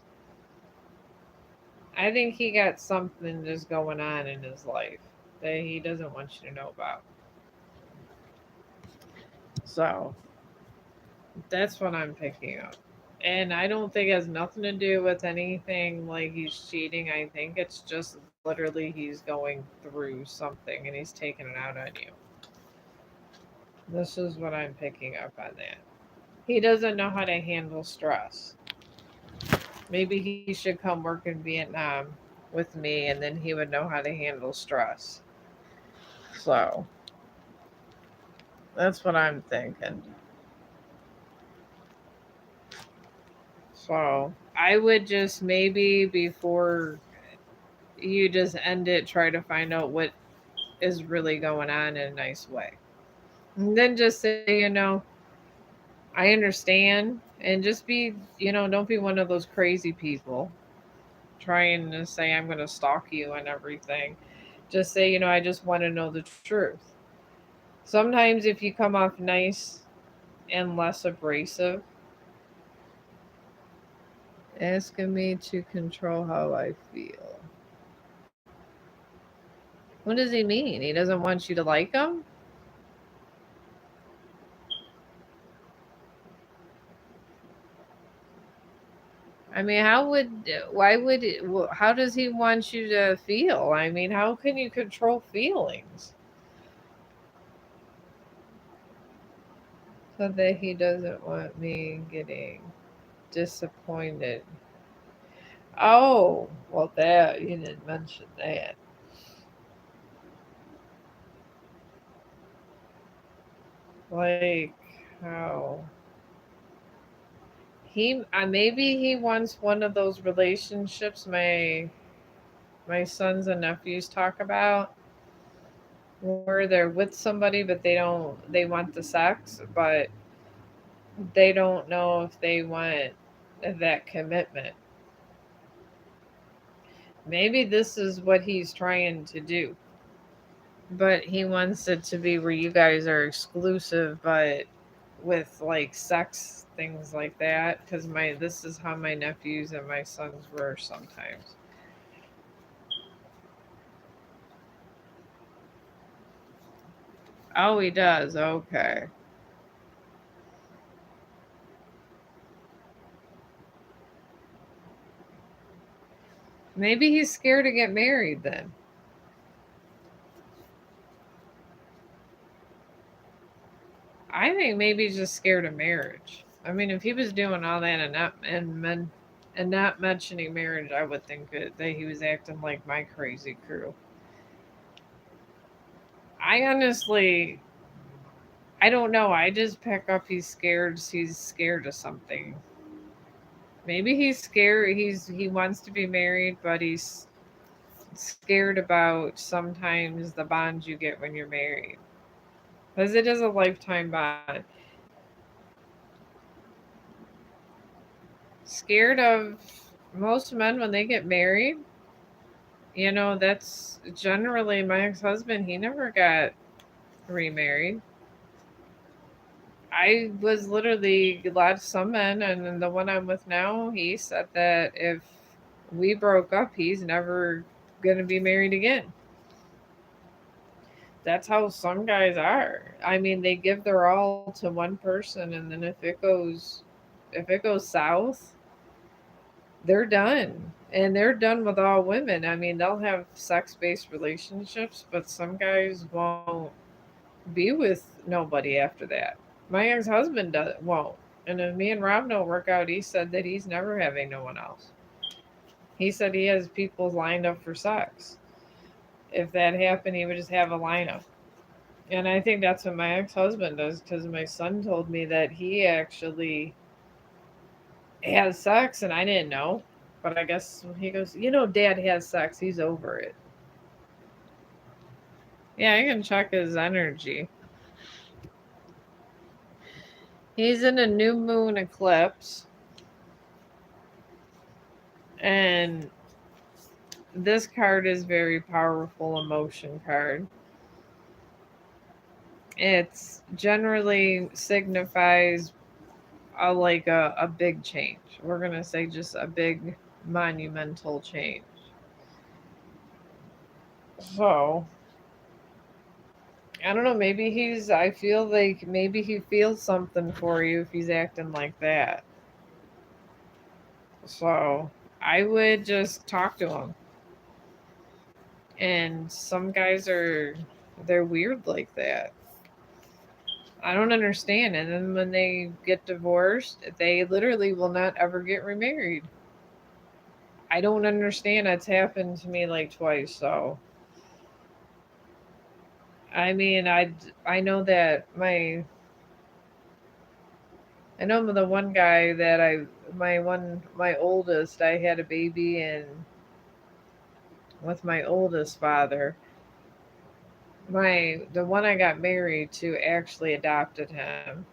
I think he got something just going on in his life that he doesn't want you to know about. So that's what I'm picking up. And I don't think it has nothing to do with anything like he's cheating. I think it's just literally he's going through something and he's taking it out on you. This is what I'm picking up on that. He doesn't know how to handle stress. Maybe he should come work in Vietnam with me and then he would know how to handle stress. So that's what I'm thinking. So I would just maybe before you just end it, try to find out what is really going on in a nice way. And then just say, I understand. And just be, don't be one of those crazy people trying to say, I'm going to stalk you and everything. Just say, I just want to know the truth. Sometimes if you come off nice and less abrasive, asking me to control how I feel. What does he mean? He doesn't want you to like him? I mean, why would, how does he want you to feel? I mean, how can you control feelings? So that he doesn't want me getting disappointed. Oh, well, that, you didn't mention that. Like, how? Maybe he wants one of those relationships my sons and nephews talk about where they're with somebody but they want the sex but they don't know if they want that commitment. Maybe this is what he's trying to do, but he wants it to be where you guys are exclusive but with like sex things like that because my this is how my nephews and my sons were sometimes. Oh, he does. Okay. Maybe he's scared to get married then. I think maybe he's just scared of marriage. I mean, if he was doing all that and not mentioning marriage, I would think that he was acting like my crazy crew. I honestly, I don't know. I just pick up he's scared. He's scared of something. Maybe he's scared. He wants to be married, but he's scared about sometimes the bonds you get when you're married, because it is a lifetime bond. Scared of most men when they get married. That's generally my ex husband. He never got remarried. I was literally glad some men, and then the one I'm with now, he said that if we broke up, he's never going to be married again. That's how some guys are. I mean, they give their all to one person, and then if it goes south, they're done. And they're done with all women. I mean, they'll have sex based relationships, but some guys won't be with nobody after that. My ex husband won't. And if me and Rob don't work out, he said that he's never having no one else. He said he has people lined up for sex. If that happened, he would just have a lineup. And I think that's what my ex husband does because my son told me that he actually has sex and I didn't know. But I guess he goes, dad has sex. He's over it. Yeah, I can check his energy. He's in a new moon eclipse. And this card is very powerful emotion card. It's generally signifies like a big change. We're gonna say just a big monumental change. So I don't know. Maybe he's. I feel like maybe he feels something for you if he's acting like that. So I would just talk to him. And some guys are, they're weird like that. I don't understand. And then when they get divorced, they literally will not ever get remarried. I don't understand. It's happened to me like twice. So I mean, I know that I know the one guy that my oldest, I had a baby and with my oldest father. The one I got married to actually adopted him.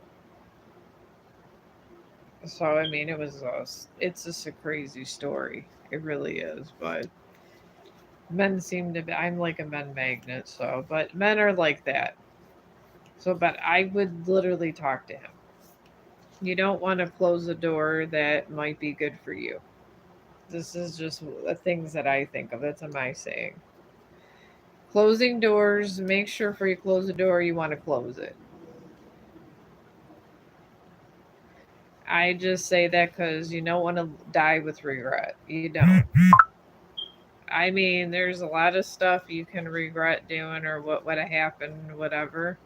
So I mean, it's just a crazy story. It really is. But men seem to be. I'm like a men magnet. So, but men are like that. So, but I would literally talk to him. You don't want to close a door that might be good for you. This is just the things that I think of. That's my saying. Closing doors. Make sure before you close the door, you want to close it. I just say that because you don't want to die with regret. You don't. I mean, there's a lot of stuff you can regret doing or what would have happened, whatever.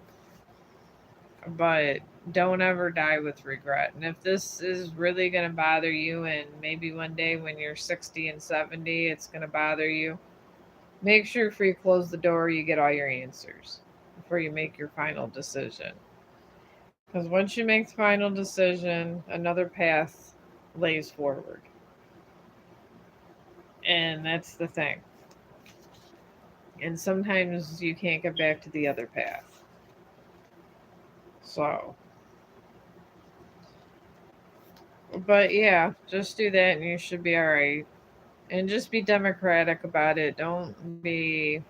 But don't ever die with regret. And if this is really going to bother you, and maybe one day when you're 60 and 70, it's going to bother you, make sure before you close the door, you get all your answers before you make your final decision. Because once you make the final decision, another path lays forward. And that's the thing. And sometimes you can't get back to the other path. So, but yeah, just do that and you should be all right. And just be democratic about it. Don't be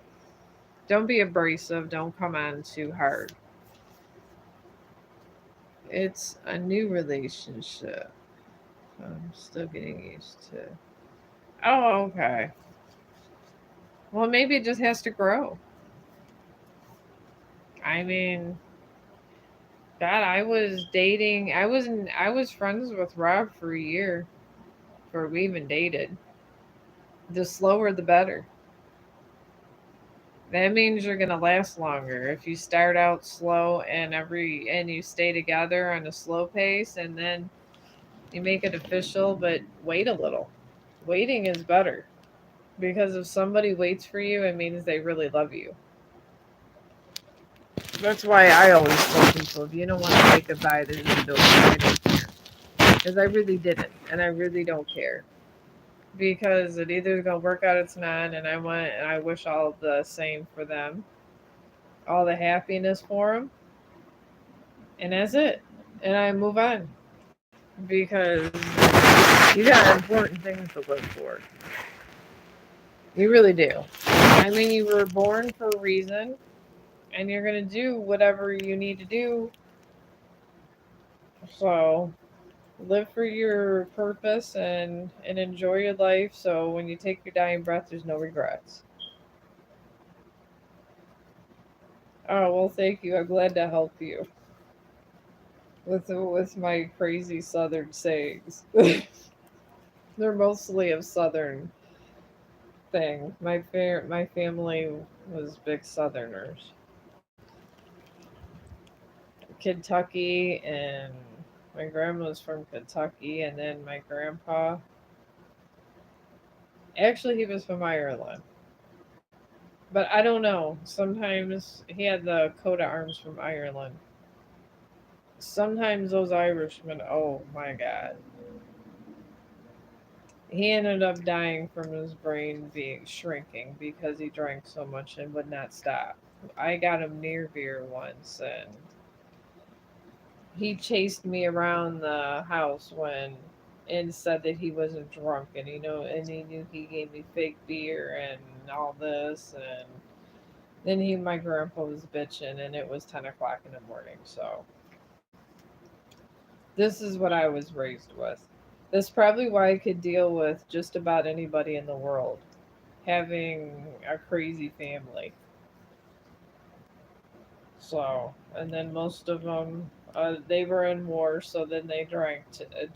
abrasive. Don't come on too hard. It's a new relationship. I'm still getting used to. Oh, okay. Well, maybe it just has to grow. I mean, God, I was friends with Rob for a year before we even dated. The slower the better. That means you're gonna last longer. If you start out slow and you stay together on a slow pace and then you make it official, but wait a little. Waiting is better. Because if somebody waits for you, it means they really love you. That's why I always tell people if you don't want to say goodbye, there's a door. I don't care. Because I really didn't. And I really don't care. Because it either is gonna work out, it's not, and I wish all the same for them, all the happiness for them, and that's it. And I move on because you got important things to live for. You really do. I mean, you were born for a reason, and you're gonna do whatever you need to do. So live for your purpose and enjoy your life. So when you take your dying breath, there's no regrets. Oh well, thank you. I'm glad to help you with my crazy southern sayings. They're mostly of southern thing. My family was big southerners. Kentucky, and my grandma was from Kentucky, and then my grandpa, actually he was from Ireland. But I don't know. Sometimes he had the coat of arms from Ireland. Sometimes those Irishmen, oh my god. He ended up dying from his brain being shrinking because he drank so much and would not stop. I got him near beer once, and he chased me around the house when and said that he wasn't drunk, and and he knew he gave me fake beer and all this, and then my grandpa was bitching, and it was 10 o'clock in the morning. So this is what I was raised with. That's probably why I could deal with just about anybody in the world. having a crazy family. So, and then most of them, they were in war, so then they drank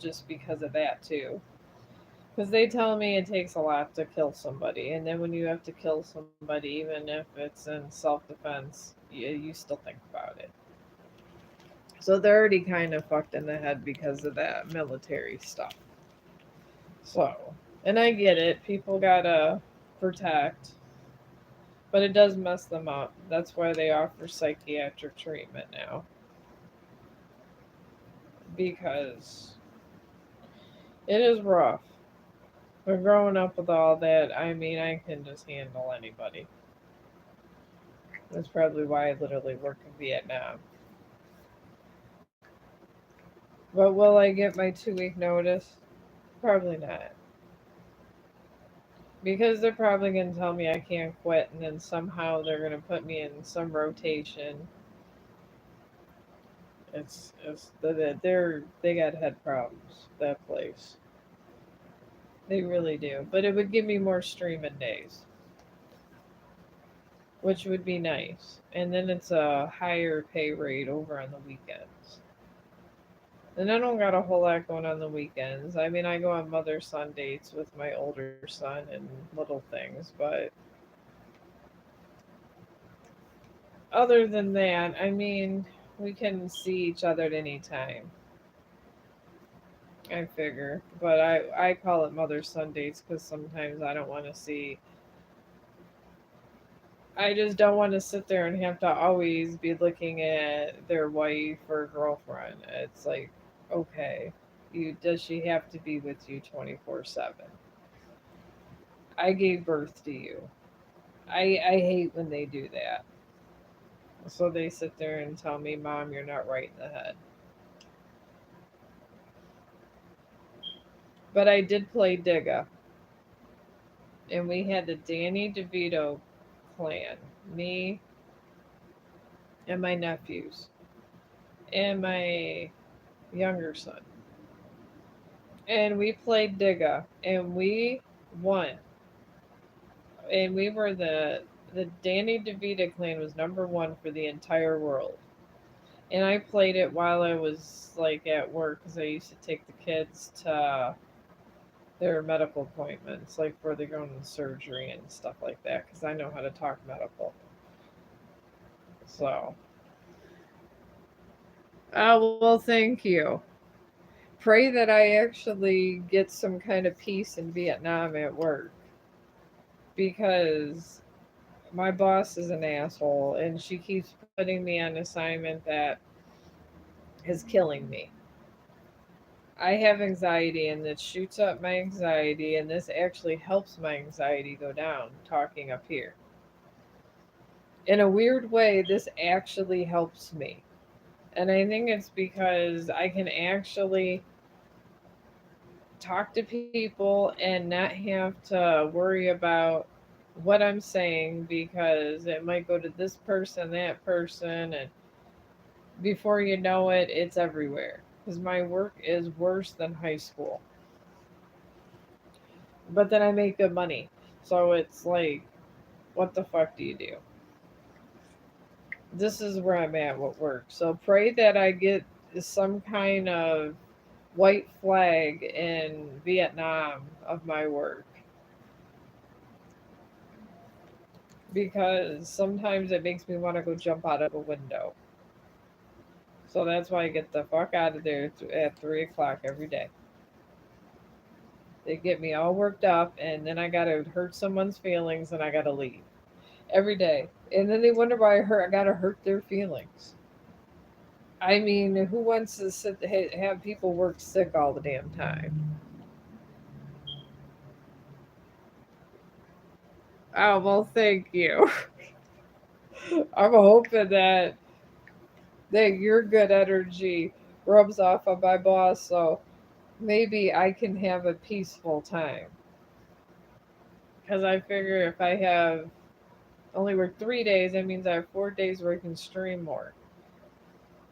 just because of that too. Because they tell me it takes a lot to kill somebody, and then when you have to kill somebody, even if it's in self-defense, you still think about it. So they're already kind of fucked in the head because of that military stuff. So, and I get it. People gotta protect, but it does mess them up. That's why they offer psychiatric treatment now. Because it is rough. But growing up with all that, I mean, I can just handle anybody. That's probably why I literally work in Vietnam. But will I get my 2 week notice? Probably not. Because they're probably going to tell me I can't quit, and then somehow they're going to put me in some rotation. They got head problems, that place. They really do. But it would give me more streaming days, which would be nice. And then it's a higher pay rate over on the weekends. And I don't got a whole lot going on the weekends. I mean, I go on mother son dates with my older son and little things, but other than that, I mean, we can see each other at any time. I figure, but I call it mother son dates because sometimes I don't want to see. I just don't want to sit there and have to always be looking at their wife or girlfriend. It's like, okay, you does she have to be with you 24/7? I gave birth to you. I hate when they do that. So they sit there and tell me, "Mom, you're not right in the head." But I did play Digga, and we had the Danny DeVito clan, me and my nephews and my younger son, and we played Digga, and we won, and we were the Danny DeVito clan was #1 for the entire world. And I played it while I was like at work because I used to take the kids to their medical appointments, like where they're going to surgery and stuff like that, because I know how to talk medical. So, well, thank you. Pray that I actually get some kind of peace in Vietnam at work because my boss is an asshole and she keeps putting me on assignment that is killing me. I have anxiety and this shoots up my anxiety, and this actually helps my anxiety go down talking up here. In a weird way, this actually helps me. And I think it's because I can actually talk to people and not have to worry about what I'm saying because it might go to this person, that person, and before you know it, it's everywhere. Because my work is worse than high school. But then I make good money. So it's like, what the fuck do you do? This is where I'm at with work. So pray that I get some kind of white flag in Vietnam of my work because sometimes it makes me want to go jump out of a window. So that's why I get the fuck out of there at 3 o'clock every day. They get me all worked up, and then I gotta hurt someone's feelings, and I gotta leave every day. And then they wonder why I gotta hurt their feelings. I mean, who wants to have people work sick all the damn time? Oh well, thank you. I'm hoping that your good energy rubs off on my boss, so maybe I can have a peaceful time. Because I figure if I have only work 3 days, that means I have 4 days where I can stream more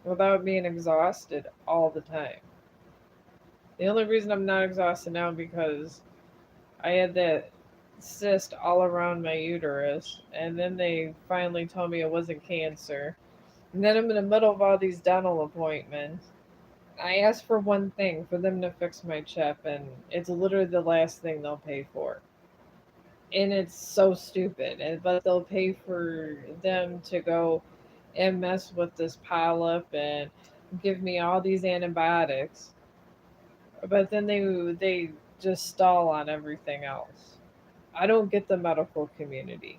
without being exhausted all the time. The only reason I'm not exhausted now because I had that. cyst all around my uterus, and then they finally told me it wasn't cancer. And then I'm in the middle of all these dental appointments. I asked for one thing, for them to fix my chip, and it's literally the last thing they'll pay for. And it's so stupid. But they'll pay for them to go and mess with this polyp and give me all these antibiotics. But then they just stall on everything else. I don't get the medical community.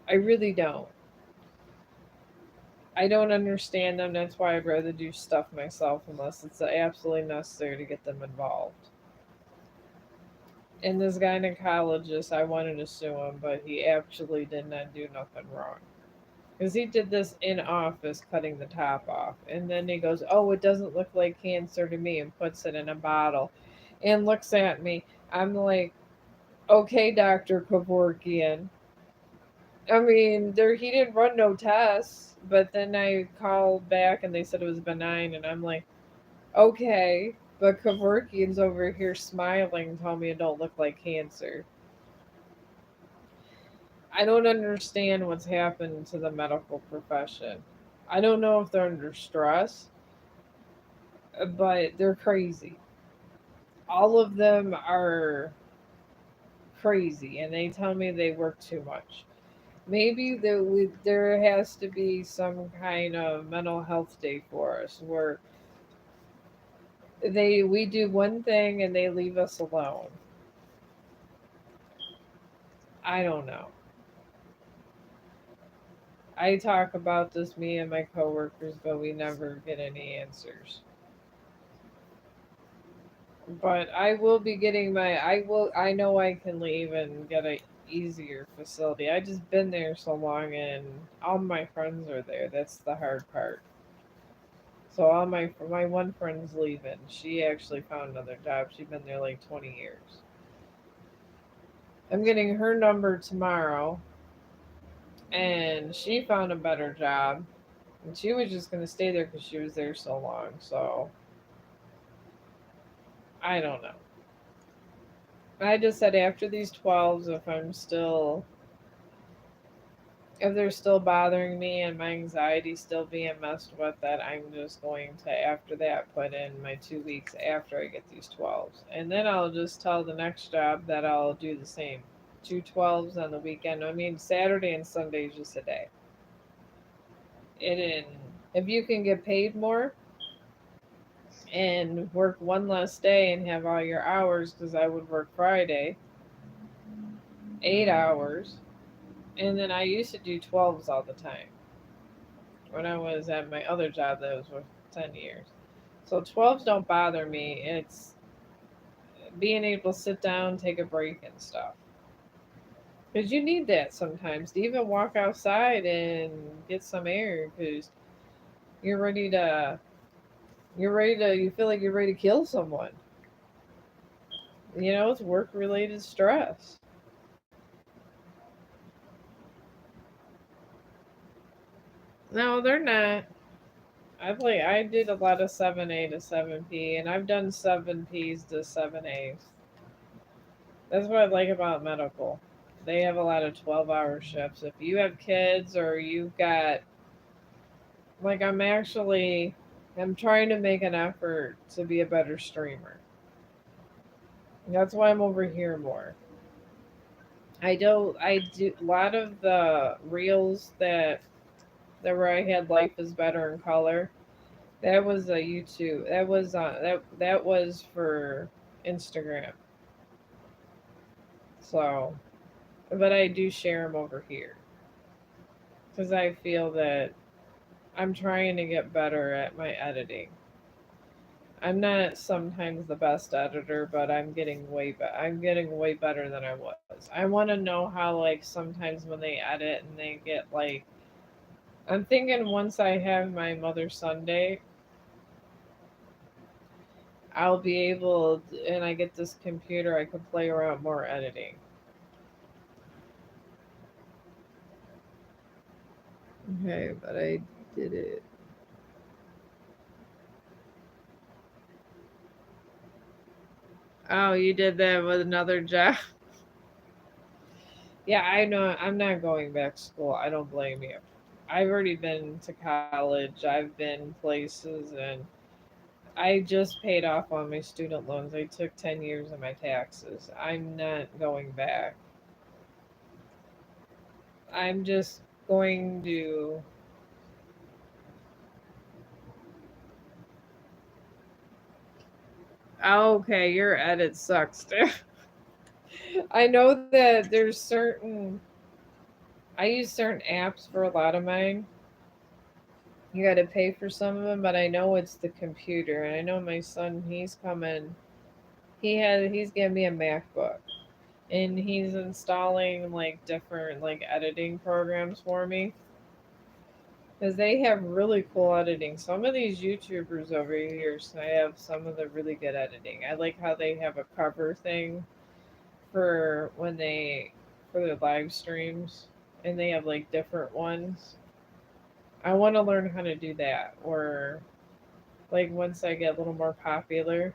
I really don't. I don't understand them. That's why I'd rather do stuff myself unless it's absolutely necessary to get them involved. And this gynecologist, I wanted to sue him, but he actually did not do nothing wrong. Because he did this in office, cutting the top off. And then he goes, "Oh, it doesn't look like cancer to me," and puts it in a bottle and looks at me. I'm like, "Okay, Dr. Kevorkian." I mean, he didn't run no tests, but then I called back and they said it was benign, and I'm like, okay, but Kevorkian's over here smiling, telling me it don't look like cancer. I don't understand what's happened to the medical profession. I don't know if they're under stress, but they're crazy. All of them are crazy, and they tell me they work too much. Maybe there has to be some kind of mental health day for us where we do one thing and they leave us alone. I don't know. I talk about this, me and my coworkers, but we never get any answers. But I will be getting my. I know I can leave and get a easier facility. I just been there so long, and all my friends are there. That's the hard part. So all my one friend's leaving. She actually found another job. She's been there like 20 years. I'm getting her number tomorrow, and she found a better job. And she was just gonna stay there because she was there so long. So I don't know. I just said after these 12s, if they're still bothering me and my anxiety still being messed with, that I'm just going to, after that, put in my 2 weeks after I get these 12s. And then I'll just tell the next job that I'll do the same. 2 12s on the weekend. I mean, Saturday and Sunday is just a day. And if you can get paid more and work one less day and have all your hours, because I would work Friday, 8 hours. And then I used to do 12s all the time when I was at my other job that was for 10 years. So 12s don't bother me. It's being able to sit down, take a break, and stuff. Because you need that sometimes to even walk outside and get some air because you're ready to, you feel like you're ready to kill someone. It's work related stress. No, they're not. I did a lot of 7A to 7P, and I've done 7Ps to 7As. That's what I like about medical. They have a lot of 12-hour shifts. If you have kids or you've got, like, I'm trying to make an effort to be a better streamer. That's why I'm over here more. I do a lot of the reels that where I had life is better in color. That was a YouTube. That was for Instagram. So, but I do share them over here because I feel that I'm trying to get better at my editing. I'm not sometimes the best editor, but I'm getting way better than I was. I want to know how, like, sometimes when they edit and they get like, I'm thinking once I have my Mother Sunday, I'll be able, and I get this computer, I can play around more editing. Okay, but I did it. Oh, you did that with another job. Yeah, I know. I'm not going back to school. I don't blame you. I've already been to college. I've been places, and I just paid off all my student loans. I took 10 years of my taxes. I'm not going back. I'm just going to. Oh, okay, your edit sucks, dude. I know that there's certain. I use certain apps for a lot of mine. You got to pay for some of them, but I know it's the computer. And I know my son, he's coming. He's giving me a MacBook, and he's installing like different like editing programs for me because they have really cool editing. Some of these YouTubers over here have some of the really good editing. I like how they have a cover thing for when they for their live streams, and they have like different ones. I want to learn how to do that, or like once I get a little more popular.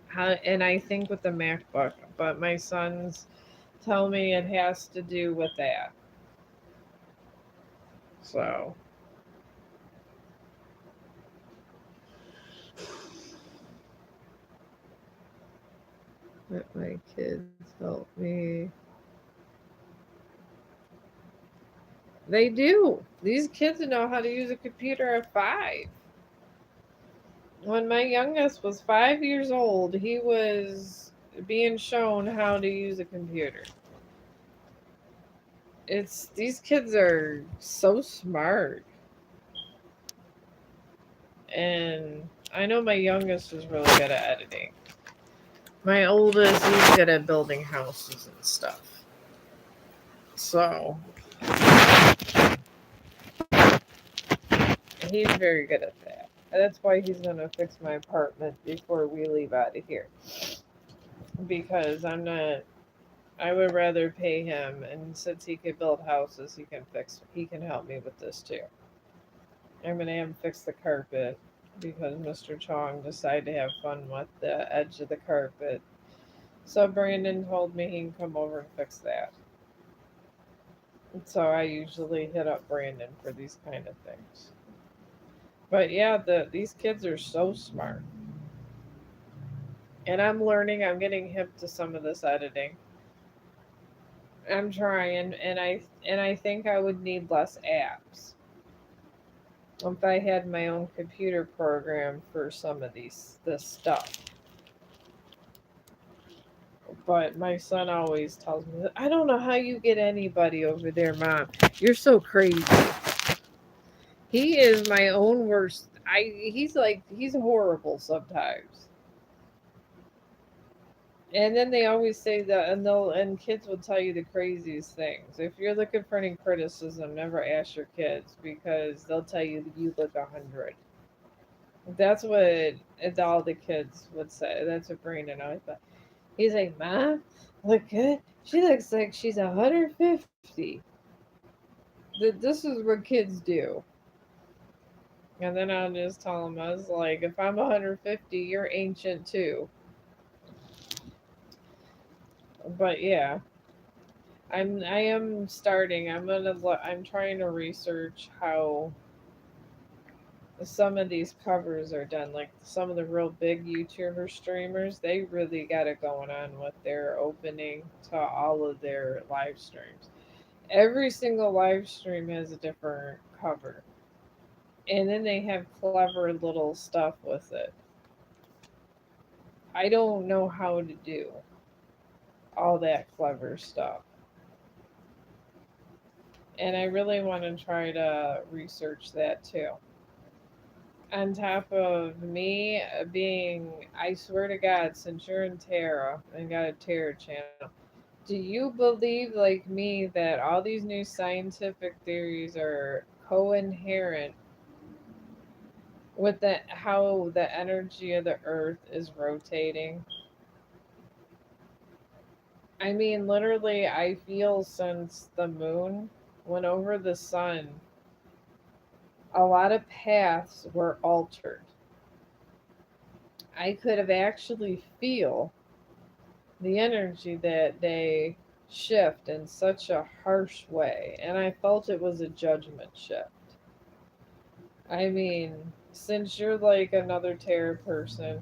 How, and I think with the MacBook, but my sons tell me it has to do with that. So let my kids help me. They do. These kids know how to use a computer at 5. When my youngest was 5 years old, he was being shown how to use a computer. It's these kids are so smart, and I know my youngest is really good at editing. My oldest, he's good at building houses and stuff. So he's very good at that. And that's why he's gonna fix my apartment before we leave out of here. Because I'm not. I would rather pay him, and since he can build houses, he can fix. He can help me with this too. I'm gonna have him fix the carpet because Mr. Chong decided to have fun with the edge of the carpet. So Brandon told me he can come over and fix that. So I usually hit up Brandon for these kind of things. But yeah, these kids are so smart. And I'm learning, I'm getting hip to some of this editing. I'm trying, and I think I would need less apps if I had my own computer program for some of this stuff. But my son always tells me, I don't know how you get anybody over there, Mom. You're so crazy. He is my own worst. He's horrible sometimes. And then they always say that, and kids will tell you the craziest things. If you're looking for any criticism, never ask your kids because they'll tell you you look 100. That's what all the kids would say. That's what Brandon always thought. He's like, Mom, look good. She looks like she's 150. This is what kids do. And then I'll just tell them, I was like, if I'm 150, you're ancient too. But yeah, I am starting. I'm trying to research how some of these covers are done. Like some of the real big YouTuber streamers, they really got it going on with their opening to all of their live streams. Every single live stream has a different cover. And then they have clever little stuff with it. I don't know how to do all that clever stuff. And I really want to try to research that too. On top of me being, I swear to God, since you're in Terra and got a Terra channel, do you believe like me that all these new scientific theories are co-inherent with how the energy of the Earth is rotating? I mean, literally, I feel since the moon went over the sun, a lot of paths were altered. I could have actually feel the energy that day. shift in such a harsh way, and I felt it was a judgment shift. I mean, since you're like another tarot person,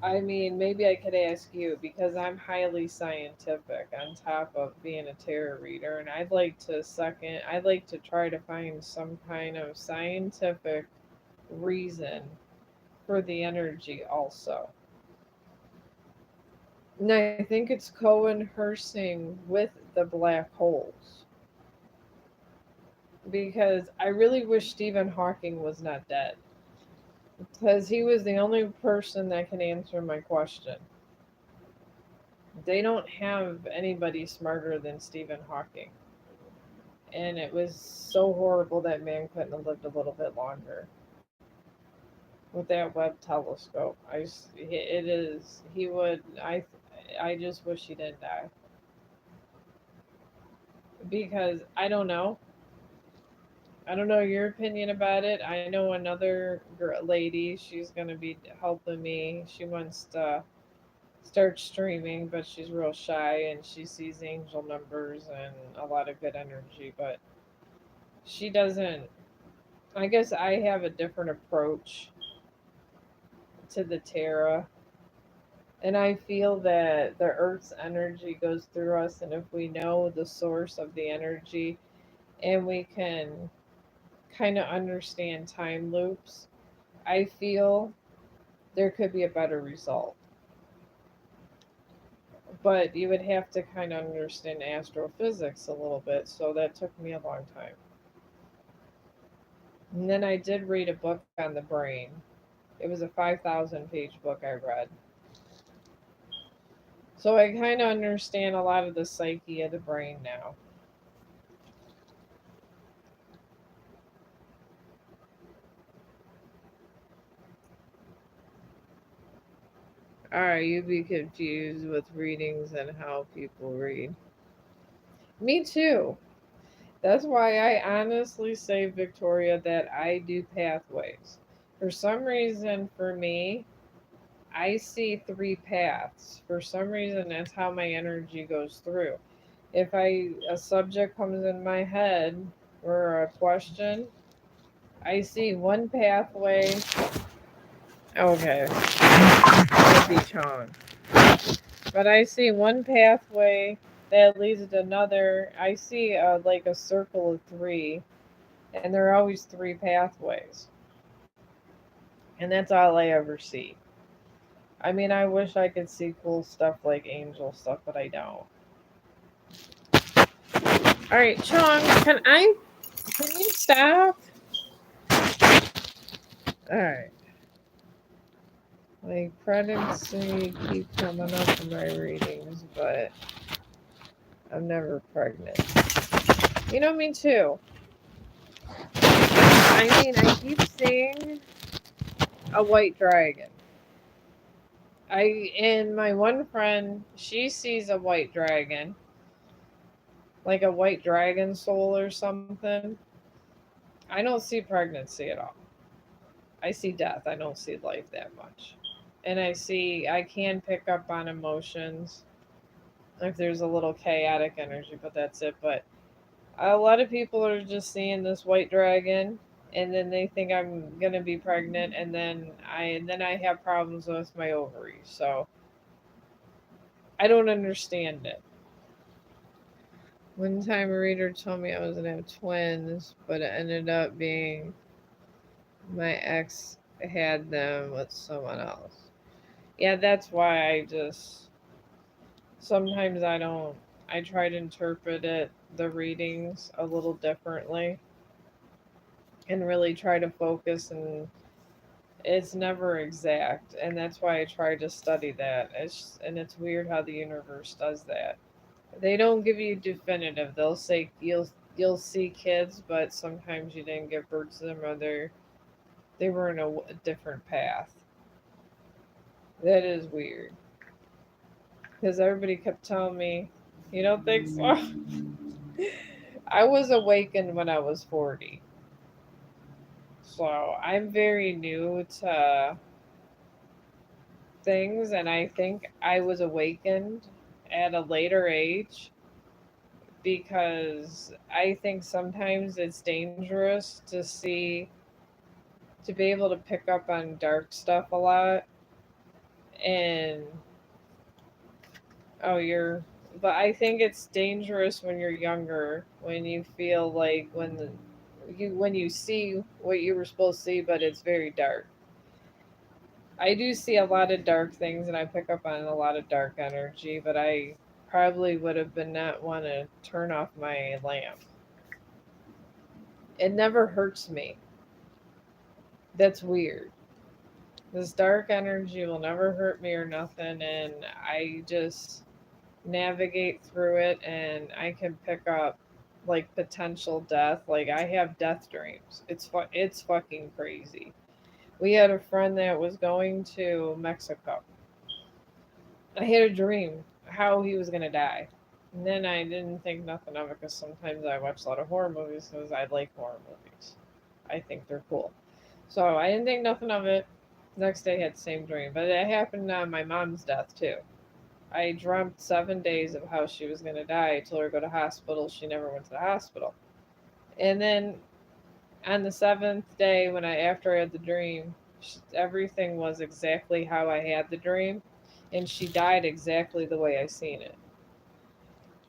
I mean, maybe I could ask you because I'm highly scientific on top of being a tarot reader, and I'd like to try to find some kind of scientific reason for the energy also. And I think it's coinhersing with the black holes because I really wish Stephen Hawking was not dead because he was the only person that can answer my question. They don't have anybody smarter than Stephen Hawking. And it was so horrible that man couldn't have lived a little bit longer with that Webb telescope. It is he would I just wish he didn't die because I don't know your opinion about it. I know another lady. She's gonna be helping me. She wants to start streaming, but she's real shy and she sees angel numbers and a lot of good energy. But she doesn't. I guess I have a different approach to the tarot, and I feel that the Earth's energy goes through us, and if we know the source of the energy, and we can kind of understand time loops, I feel there could be a better result. But you would have to kind of understand astrophysics a little bit, so that took me a long time. And then I did read a book on the brain. It was a 5,000 page book I read. So I kind of understand a lot of the psyche of the brain now. Alright, you'd be confused with readings and how people read. Me too. That's why I honestly say, Victoria, that I do pathways. For some reason, for me, I see three paths. For some reason, that's how my energy goes through. If a subject comes in my head or a question, I see one pathway. Okay, it'd be Chong. But I see one pathway that leads to another. I see like a circle of three, and there are always three pathways. And that's all I ever see. I mean, I wish I could see cool stuff like angel stuff, but I don't. All right, Chong, can you stop? All right. Like pregnancy keep coming up in my readings, but I'm never pregnant. You know me too. I mean, I keep seeing a white dragon. And my one friend, she sees a white dragon, like a white dragon soul or something. I don't see pregnancy at all. I see death. I don't see life that much. And I can pick up on emotions if there's a little chaotic energy, but that's it. But a lot of people are just seeing this white dragon and then they think I'm gonna be pregnant and then I have problems with my ovaries. So I don't understand it. One time a reader told me I was gonna have twins, but it ended up being my ex had them with someone else. Yeah, that's why I just sometimes I don't I try to interpret the readings a little differently and really try to focus, and it's never exact, and that's why I try to study that. And it's weird how the universe does that. They don't give you definitive. They'll say you'll see kids, but sometimes you didn't give birth to them, or they were in a different path. That is weird because everybody kept telling me, "You don't think so?" I was awakened when I was 40, so I'm very new to things, and I think I was awakened at a later age because I think sometimes it's dangerous to see, to be able to pick up on dark stuff a lot. And oh, but I think it's dangerous when you're younger, when you feel like when you see what you were supposed to see, but it's very dark. I do see a lot of dark things and I pick up on a lot of dark energy, but I probably would have been not want to turn off my lamp. It never hurts me. That's weird. This dark energy will never hurt me or nothing, and I just navigate through it and I can pick up like potential death. Like I have death dreams. It's fucking crazy. We had a friend that was going to Mexico. I had a dream how he was gonna die. And then I didn't think nothing of it because sometimes I watch a lot of horror movies because I like horror movies. I think they're cool. So I didn't think nothing of it. Next day I had the same dream. But it happened on my mom's death too. I dreamt 7 days of how she was gonna die. I told her to go to hospital. She never went to the hospital. And then on the seventh day, when I after I had the dream, everything was exactly how I had the dream, and she died exactly the way I seen it.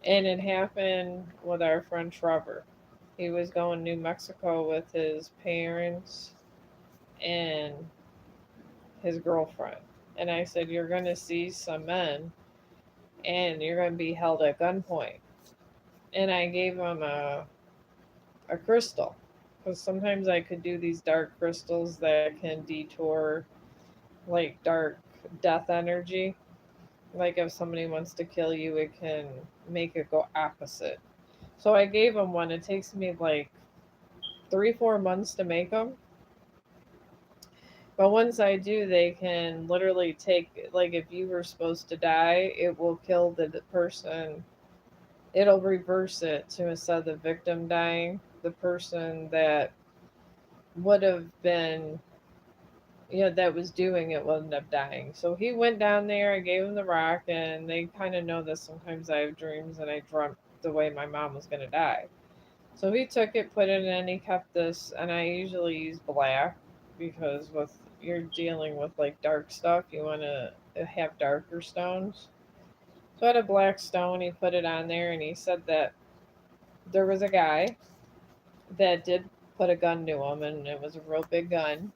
And it happened with our friend Trevor. He was going to New Mexico with his parents and his girlfriend. And I said, "You're going to see some men and you're going to be held at gunpoint." And I gave him a crystal. Because sometimes I could do these dark crystals that can detour like dark death energy. Like if somebody wants to kill you, it can make it go opposite. So I gave him one. It takes me like 3, 4 months to make them. But once I do, they can literally take, like, if you were supposed to die, it will kill the person. It'll reverse it to instead of the victim dying, the person that would have been, that was doing it will end up dying. So he went down there, I gave him the rock, and they kind of know that sometimes I have dreams and I dreamt the way my mom was going to die. So he took it, put it in, he kept this, and I usually use black because with you're dealing with like dark stuff, you want to have darker stones. So I had a black stone, he put it on there, and he said that there was a guy that did put a gun to him, and it was a real big gun.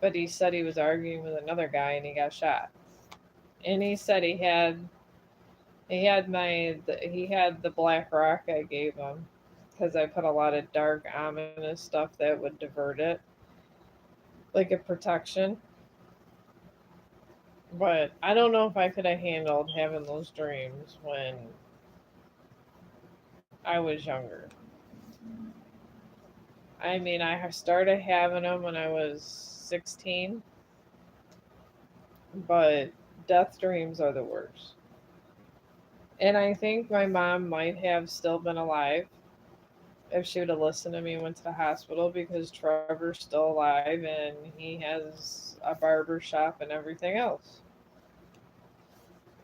But he said he was arguing with another guy and he got shot. And he said he had the black rock I gave him because I put a lot of dark ominous stuff that would divert it, like a protection. But I don't know if I could have handled having those dreams when I was younger. I mean, I started having them when I was 16, but death dreams are the worst. And I think my mom might have still been alive if she would have listened to me and went to the hospital because Trevor's still alive and he has a barber shop and everything else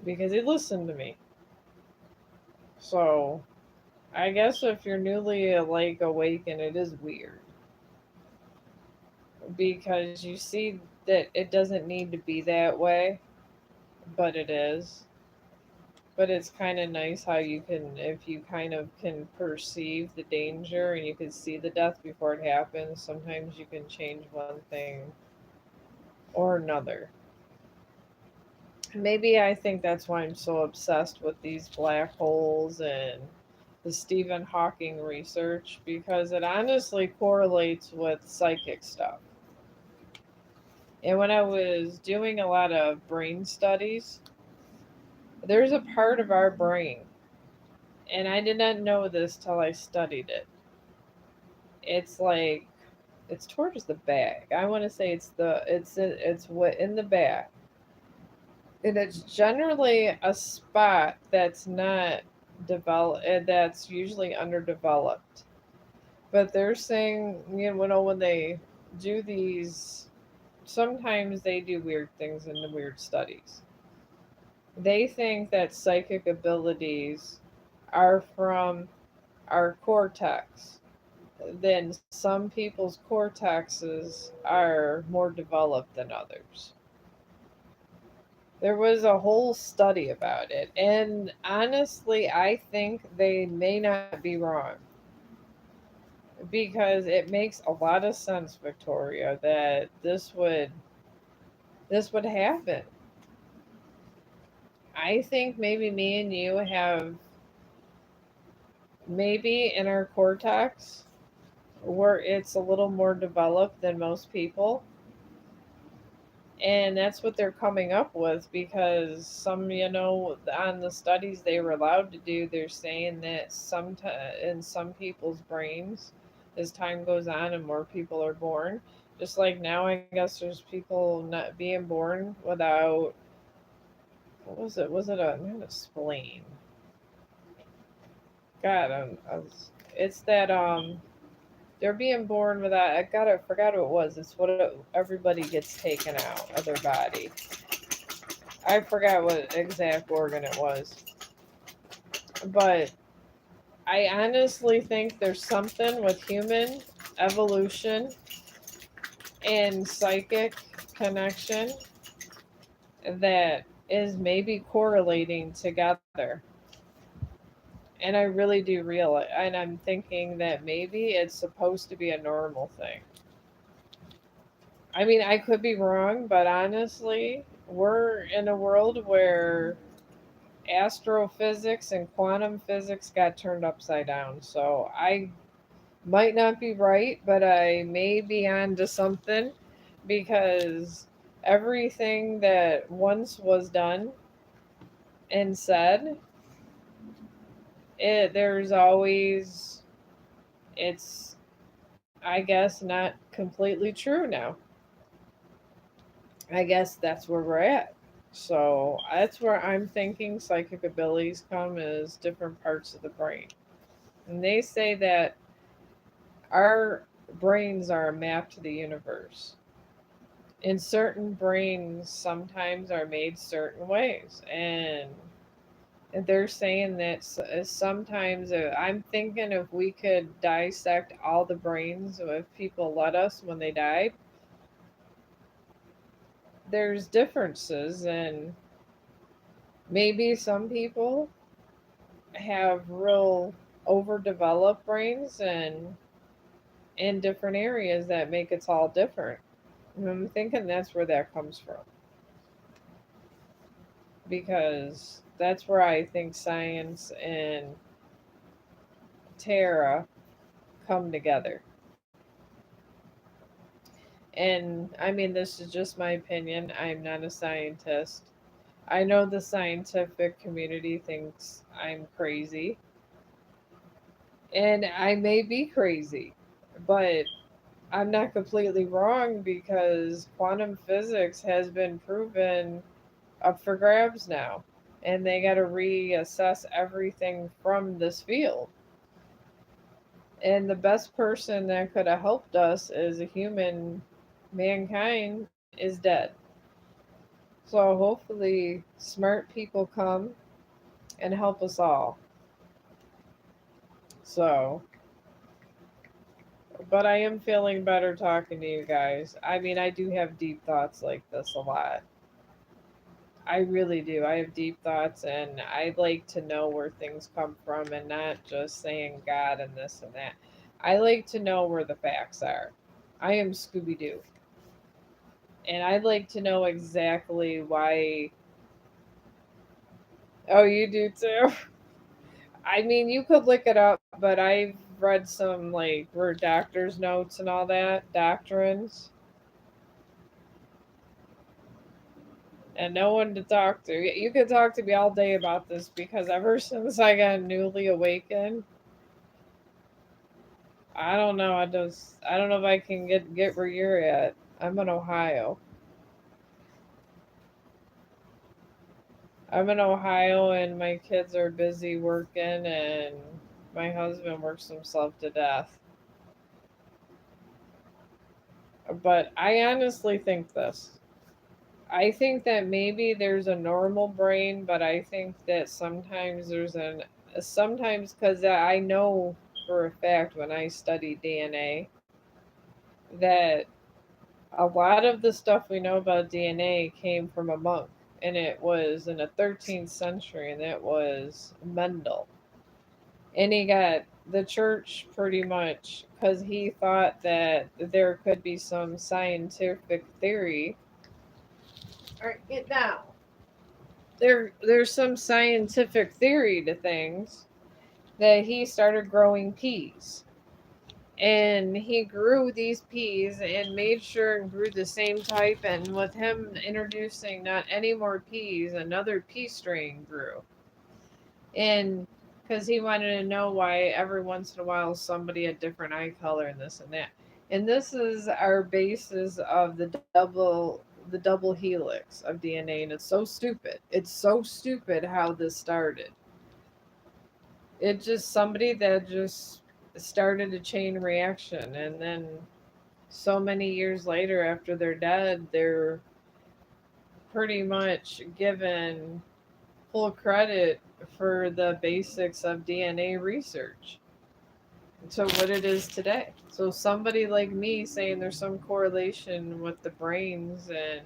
because he listened to me. So I guess if you're newly like awakened, it is weird because you see that it doesn't need to be that way, but it is. But it's kind of nice how you can, if you kind of can perceive the danger and you can see the death before it happens, sometimes you can change one thing or another. Maybe I think that's why I'm so obsessed with these black holes and the Stephen Hawking research because it honestly correlates with psychic stuff. And when I was doing a lot of brain studies, there's a part of our brain, and I did not know this till I studied it. It's like it's towards the back. I want to say it's what in the back, and it's generally a spot that's not developed. That's usually underdeveloped. But they're saying, when they do these, sometimes they do weird things in the weird studies. They think that psychic abilities are from our cortex. Then some people's cortexes are more developed than others. There was a whole study about it, and honestly, I think they may not be wrong because it makes a lot of sense, Victoria, that this would happen. I think maybe me and you have maybe in our cortex where it's a little more developed than most people. And that's what they're coming up with because some, on the studies they were allowed to do, they're saying that in some people's brains, as time goes on and more people are born, just like now, I guess there's people not being born without, what was it? Was it not a spleen? God, it's that they're being born without. I forgot what it was. It's what everybody gets taken out of their body. I forgot what exact organ it was, but I honestly think there's something with human evolution and psychic connection that is maybe correlating together. And I really do realize, and I'm thinking that maybe it's supposed to be a normal thing. I mean, I could be wrong, but honestly, we're in a world where astrophysics and quantum physics got turned upside down. So I might not be right, but I may be onto something because everything that once was done and said, there's always, it's, I guess, not completely true now. I guess that's where we're at. So that's where I'm thinking psychic abilities come as different parts of the brain. And they say that our brains are a map to the universe. And certain brains sometimes are made certain ways. And they're saying that sometimes, I'm thinking if we could dissect all the brains of people let us when they died, there's differences. And maybe some people have real overdeveloped brains and in different areas that make us all different. And I'm thinking that's where that comes from because that's where I think science and Terra come together. And I mean, this is just my opinion. I'm not a scientist. I know the scientific community thinks I'm crazy, and I may be crazy, but I'm not completely wrong because quantum physics has been proven up for grabs now. And they got to reassess everything from this field. And the best person that could have helped us as a human, mankind, is dead. So hopefully, smart people come and help us all. So, but I am feeling better talking to you guys. I mean, I do have deep thoughts like this a lot. I really do. I have deep thoughts, and I like to know where things come from and not just saying God and this and that. I like to know where the facts are. I am Scooby Doo. And I'd like to know exactly why. Oh, you do too? I mean, you could look it up, but I've read some, like, where doctor's notes and all that, doctrines, and no one to talk to. You could talk to me all day about this because ever since I got newly awakened, I don't know. I don't know if I can get where you're at. I'm in Ohio. I'm in Ohio, and my kids are busy working, and my husband works himself to death. But I honestly think this. I think that maybe there's a normal brain, but I think that sometimes sometimes because I know for a fact when I study DNA that a lot of the stuff we know about DNA came from a monk, and it was in the 13th century, and it was Mendel. And he got the church pretty much because he thought that there could be some scientific theory. All right, get down. There's some scientific theory to things that he started growing peas. And he grew these peas and made sure and grew the same type, and with him introducing not any more peas, another pea strain grew. And because he wanted to know why every once in a while somebody had different eye color and this and that. And this is our basis of the double helix of DNA, and it's so stupid. It's so stupid how this started. It just somebody that just started a chain reaction, and then so many years later after they're dead, they're pretty much given full credit for the basics of DNA research to what it is today. So somebody like me saying there's some correlation with the brains, and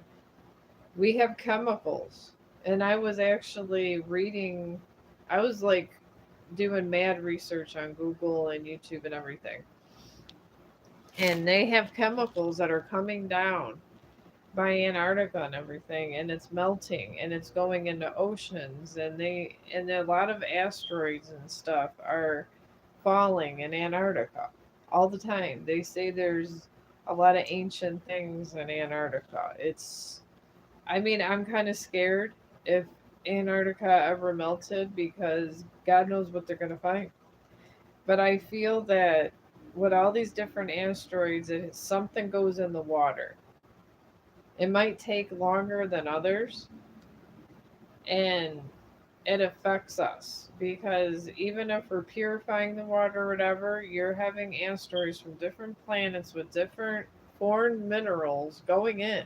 we have chemicals. And I was actually reading, I was like doing mad research on Google and YouTube and everything. And they have chemicals that are coming down by Antarctica and everything, and it's melting and it's going into oceans, and a lot of asteroids and stuff are falling in Antarctica all the time. They say there's a lot of ancient things in Antarctica. I mean, I'm kind of scared if Antarctica ever melted because God knows what they're going to find. But I feel that with all these different asteroids, if something goes in the water, it might take longer than others, and it affects us because even if we're purifying the water or whatever, you're having asteroids from different planets with different foreign minerals going in.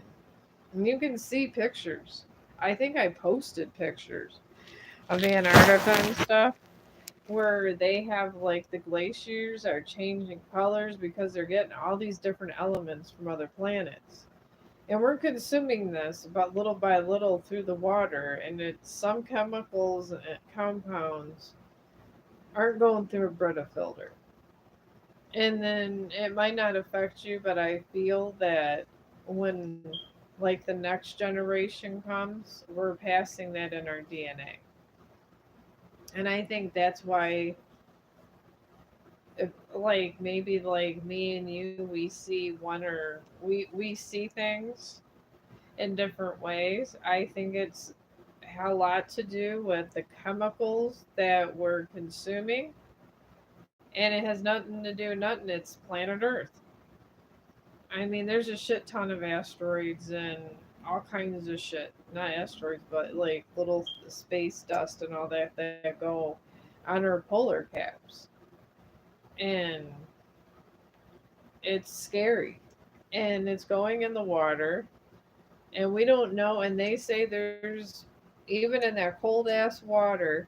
And you can see pictures. I think I posted pictures of Antarctica and stuff where they have like the glaciers are changing colors because they're getting all these different elements from other planets. And we're consuming this about little by little through the water, and it's some chemicals and compounds aren't going through a Brita filter. And then it might not affect you, but I feel that when like the next generation comes, we're passing that in our DNA. And I think that's why if, like maybe like me and you, we see one or we see things in different ways. I think it's a lot to do with the chemicals that we're consuming, and it has nothing to do with nothing. It's planet Earth. I mean, there's a shit ton of asteroids and all kinds of shit. Not asteroids, but like little space dust and all that go on our polar caps. And it's scary. And it's going in the water, and we don't know. And they say there's, even in that cold ass water,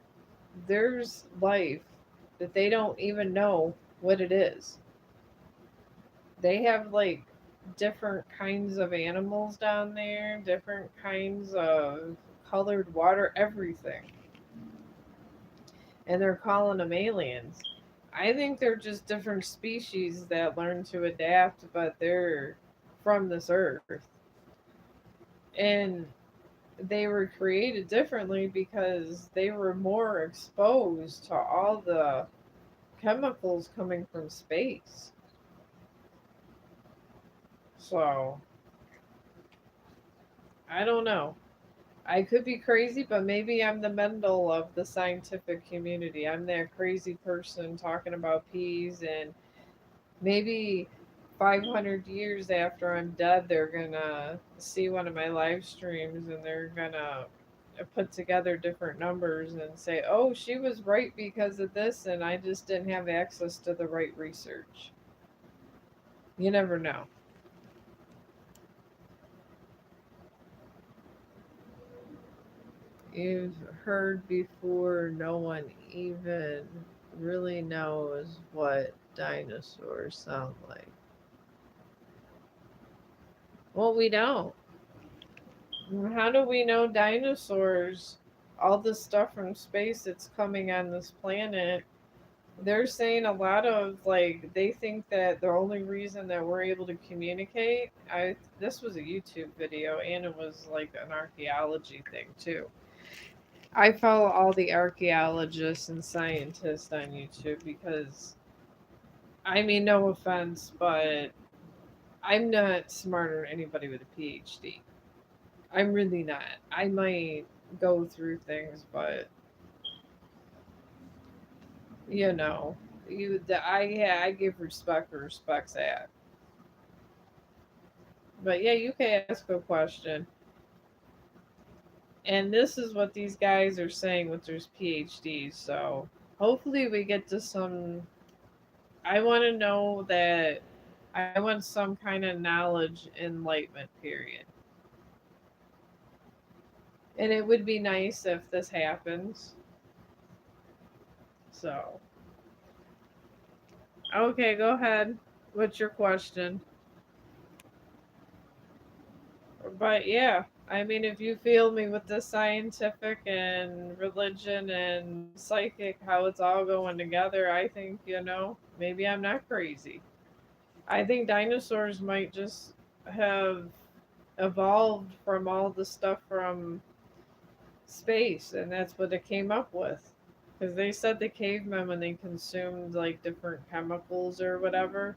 there's life that they don't even know what it is. They have like different kinds of animals down there, different kinds of colored water, everything. And they're calling them aliens. I think they're just different species that learn to adapt, but they're from this earth. And they were created differently because they were more exposed to all the chemicals coming from space. So, I don't know. I could be crazy, but maybe I'm the Mendel of the scientific community. I'm that crazy person talking about peas, and maybe 500 years after I'm dead, they're gonna see one of my live streams and they're gonna put together different numbers and say, oh, she was right because of this, and I just didn't have access to the right research. You never know. You've heard before, no one even really knows what dinosaurs sound like. Well, we don't. How do we know dinosaurs? All the stuff from space that's coming on this planet, they're saying a lot of like they think that the only reason that we're able to communicate. I This was a YouTube video and it was like an archaeology thing too. I follow all the archaeologists and scientists on YouTube because, I mean, no offense, but I'm not smarter than anybody with a PhD. I'm really not. I might go through things, but you know, I give respect where respect's at. But yeah, you can ask a question. And this is what these guys are saying with their PhDs. So hopefully we get to some. I want to know that I want some kind of knowledge enlightenment period. And it would be nice if this happens. So, okay, go ahead. What's your question? But yeah, I mean, if you feel me with the scientific and religion and psychic, how it's all going together, I think, maybe I'm not crazy. I think dinosaurs might just have evolved from all the stuff from space, and that's what it came up with. Because they said the cavemen, when they consumed like different chemicals or whatever,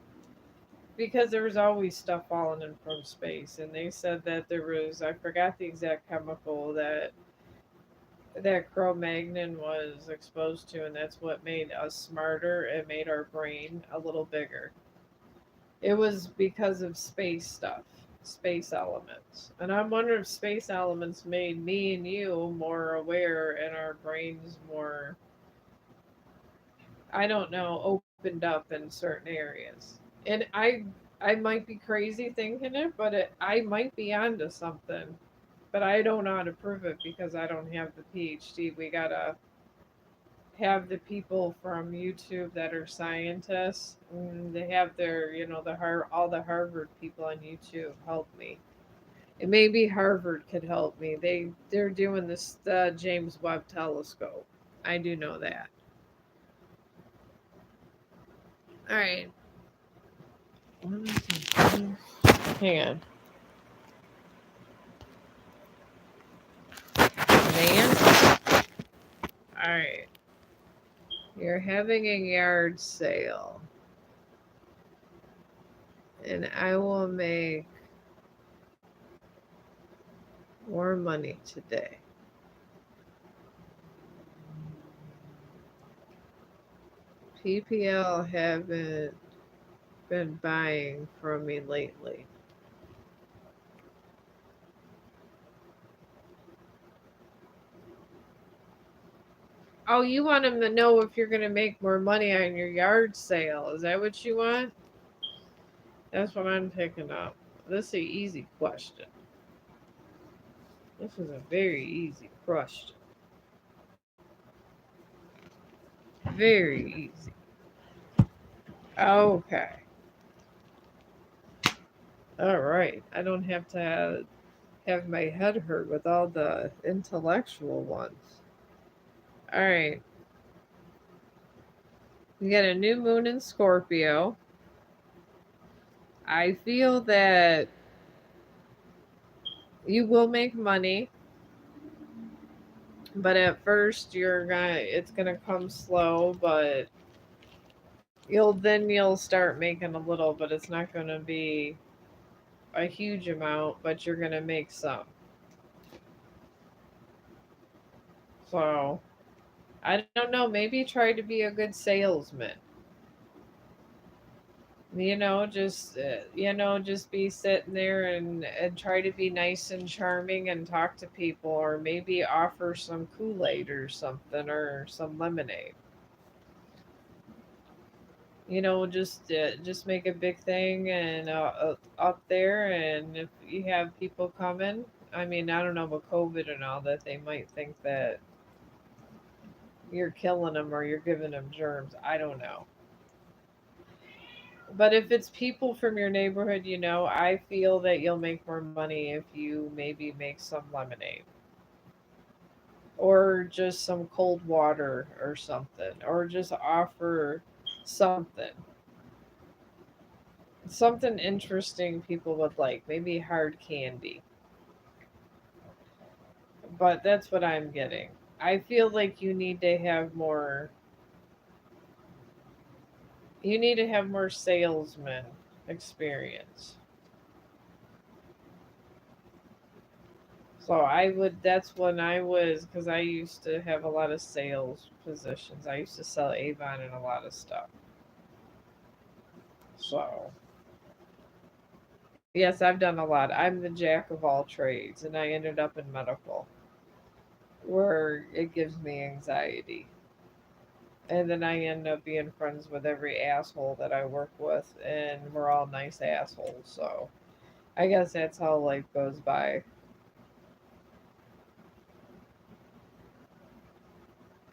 because there was always stuff falling in from space, and they said that there was, I forgot the exact chemical that Cro-Magnon was exposed to, and that's what made us smarter. It made our brain a little bigger. It was because of space stuff, space elements. And I'm wondering if space elements made me and you more aware and our brains more, I don't know, opened up in certain areas. And I might be crazy thinking it, but I might be onto something. But I don't know how to prove it because I don't have the PhD. We gotta have the people from YouTube that are scientists. They have their, all the Harvard people on YouTube help me. And maybe Harvard could help me. They're doing this James Webb Telescope. I do know that. All right. Hang on, man. All right. You're having a yard sale, and I will make more money today. PPL haven't been buying from me lately. Oh, you want them to know if you're going to make more money on your yard sale. Is that what you want? That's what I'm picking up. This is an easy question. This is a very easy question. Very easy. Okay. All right. I don't have to have my head hurt with all the intellectual ones. All right. We got a new moon in Scorpio. I feel that you will make money, but at first it's gonna come slow, but you'll start making a little, but it's not gonna be a huge amount, but you're gonna make some. So I don't know, maybe try to be a good salesman. Just be sitting there and try to be nice and charming and talk to people, or maybe offer some Kool-Aid or something, or some lemonade. Just make a big thing and up there, and if you have people coming, I mean, I don't know about COVID and all that. They might think that you're killing them or you're giving them germs. I don't know. But if it's people from your neighborhood, I feel that you'll make more money if you maybe make some lemonade or just some cold water or something, or just offer something. Something interesting people would like, maybe hard candy. But that's what I'm getting. I feel like you need to have more salesman experience. So that's when I was, because I used to have a lot of sales positions. I used to sell Avon and a lot of stuff. So, yes, I've done a lot. I'm the jack of all trades, and I ended up in medical, where it gives me anxiety. And then I end up being friends with every asshole that I work with, and we're all nice assholes. So, I guess that's how life goes by.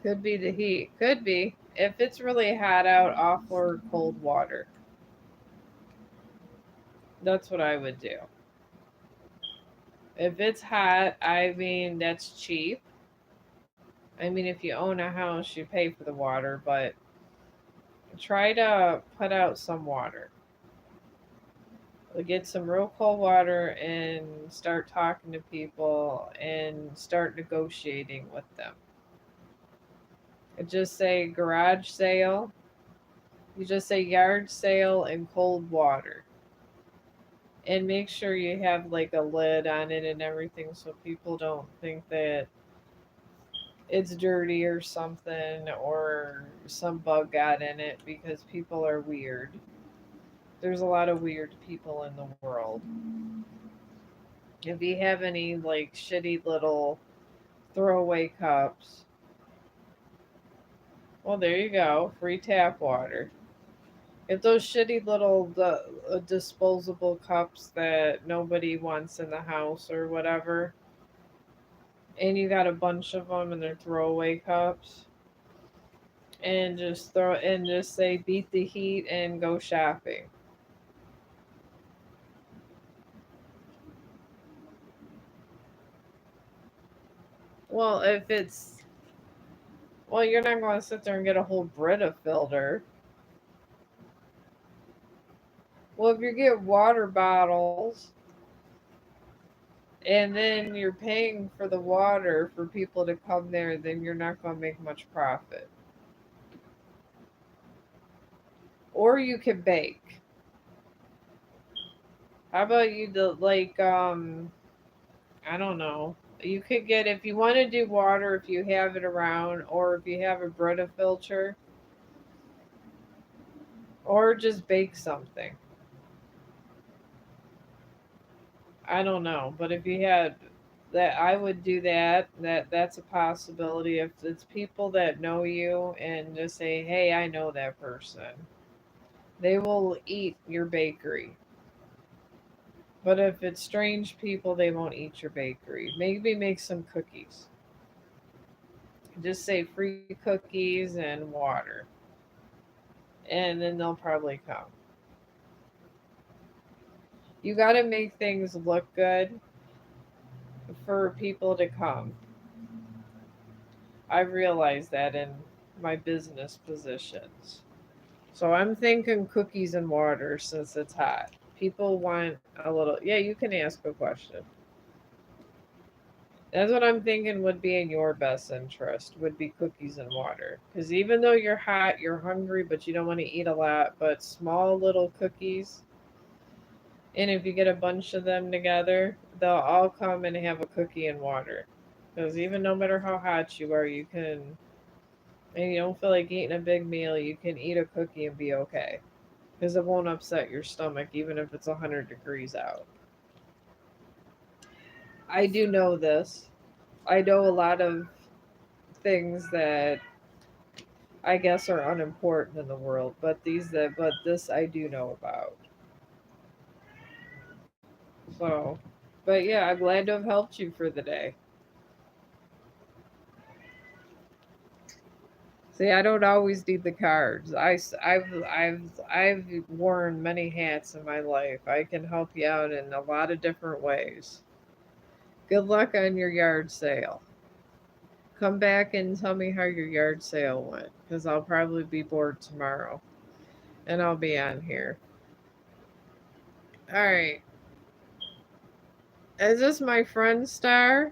Could be the heat. Could be. If it's really hot out, offer cold water. That's what I would do. If it's hot, I mean, that's cheap. I mean, if you own a house, you pay for the water, but try to put out some water. Get some real cold water and start talking to people and start negotiating with them. Just say garage sale. You just say yard sale and cold water. And make sure you have like a lid on it and everything so people don't think that it's dirty or something or some bug got in it, because people are weird. There's a lot of weird people in the world. If you have any like shitty little throwaway cups, well, there you go. Free tap water. If those shitty little disposable cups that nobody wants in the house or whatever, and you got a bunch of them and they're throwaway cups, and just say beat the heat and go shopping. Well, if it's well, you're not going to sit there and get a whole Brita filter. Well, if you get water bottles and then you're paying for the water for people to come there, then you're not going to make much profit. Or you can bake. How about you do I don't know. You could get, if you want to do water, if you have it around, or if you have a Brita filter, or just bake something. I don't know, but if you had that, I would do that. That's a possibility. If it's people that know you and just say, "Hey, I know that person," they will eat your bakery. But if it's strange people, they won't eat your bakery. Maybe make some cookies. Just say free cookies and water, and then they'll probably come. You got to make things look good for people to come. I realize that in my business positions. So I'm thinking cookies and water since it's hot. People want a little. Yeah, you can ask a question. That's what I'm thinking would be in your best interest, would be cookies and water. Because even though you're hot, you're hungry, but you don't want to eat a lot, but small little cookies. And if you get a bunch of them together, they'll all come and have a cookie and water. Because even no matter how hot you are, and you don't feel like eating a big meal, you can eat a cookie and be okay. Because it won't upset your stomach even if it's 100 degrees out. I do know this. I know a lot of things that I guess are unimportant in the world, but this I do know about. So But yeah, I'm glad to have helped you for the day. See, I don't always need the cards. I've worn many hats in my life. I can help you out in a lot of different ways. Good luck on your yard sale. Come back and tell me how your yard sale went, because I'll probably be bored tomorrow, and I'll be on here. All right. Is this my friend Star?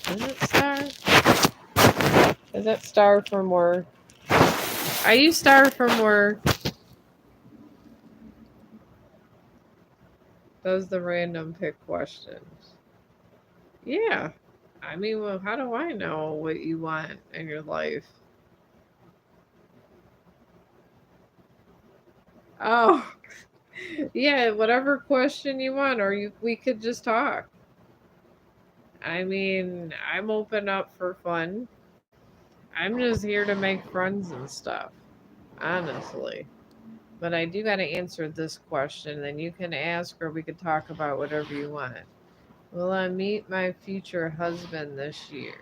Is it Star? Is that Star from work? Are you Star from work? Those the random pick questions. Yeah. I mean, well, how do I know what you want in your life? Oh, yeah, whatever question you want, or we could just talk. I mean, I'm open up for fun. I'm just here to make friends and stuff, honestly. But I do got to answer this question, then you can ask, or we could talk about whatever you want. Will I meet my future husband this year?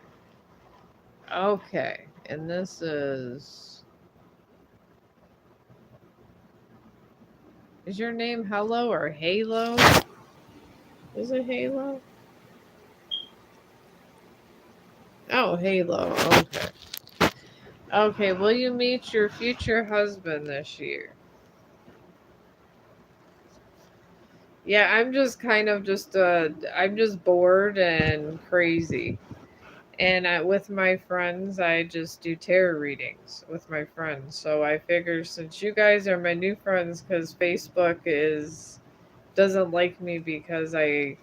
Okay, and this is your name Hello or Halo? Is it Halo? Oh, Halo. Okay. Okay, will you meet your future husband this year? Yeah, I'm just kind of just I'm just bored and crazy. And with my friends, I just do tarot readings with my friends. So I figure since you guys are my new friends cuz Facebook is doesn't like me because I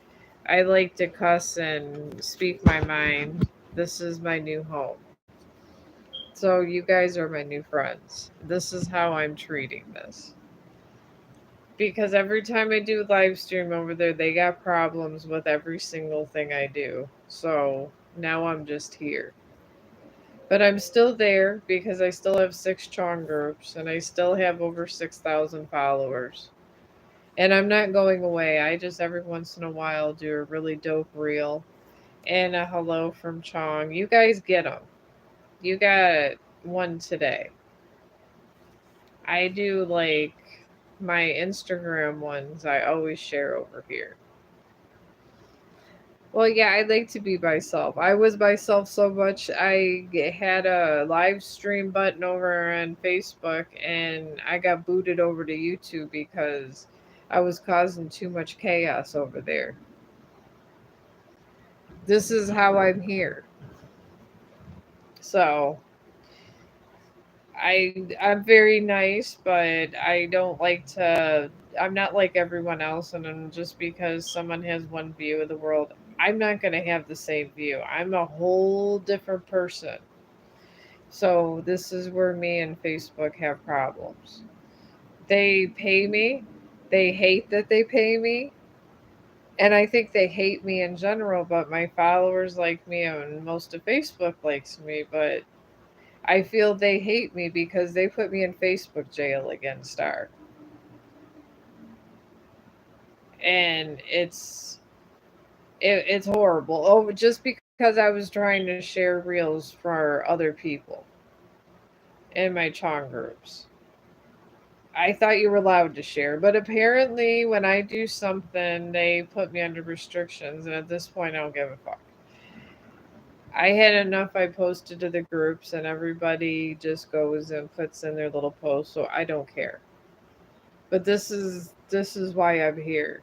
like to cuss and speak my mind. This is my new home. So you guys are my new friends. This is how I'm treating this. Because every time I do live stream over there, they got problems with every single thing I do. So now I'm just here. But I'm still there because I still have 6 Chong groups and I still have over 6,000 followers. And I'm not going away. I just every once in a while do a really dope reel and a hello from Chong. You guys get them. You got one today. I do like my Instagram ones, I always share over here. Well, yeah, I like to be myself. I was myself so much. Had a live stream button over on Facebook and I got booted over to YouTube because I was causing too much chaos over there. This is how I'm here. So, I'm very nice, but I don't like to I'm not like everyone else and just because someone has one view of the world, I'm not going to have the same view. I'm a whole different person. So this is where me and Facebook have problems. They pay me. They hate that they pay me. And I think they hate me in general, but my followers like me and most of Facebook likes me, but I feel they hate me because they put me in Facebook jail again, Star. And it's horrible. Oh, just because I was trying to share reels for other people in my Chong groups. I thought you were allowed to share, but apparently when I do something, they put me under restrictions, and at this point, I don't give a fuck. I had enough I posted to the groups, and everybody just goes and puts in their little post, so I don't care. But this is why I'm here.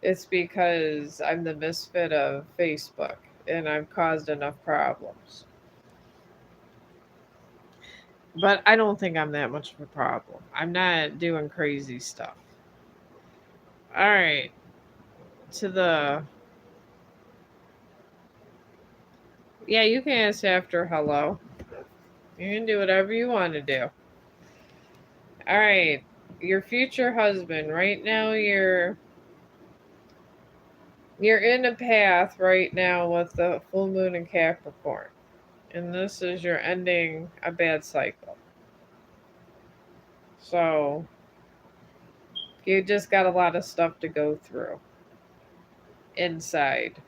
It's because I'm the misfit of Facebook, and I've caused enough problems. But I don't think I'm that much of a problem. I'm not doing crazy stuff. All right, to the yeah, you can ask after hello. You can do whatever you want to do. All right, your future husband. Right now, you're in a path right now with the full moon in Capricorn, and this is you're ending a bad cycle. So you just got a lot of stuff to go through inside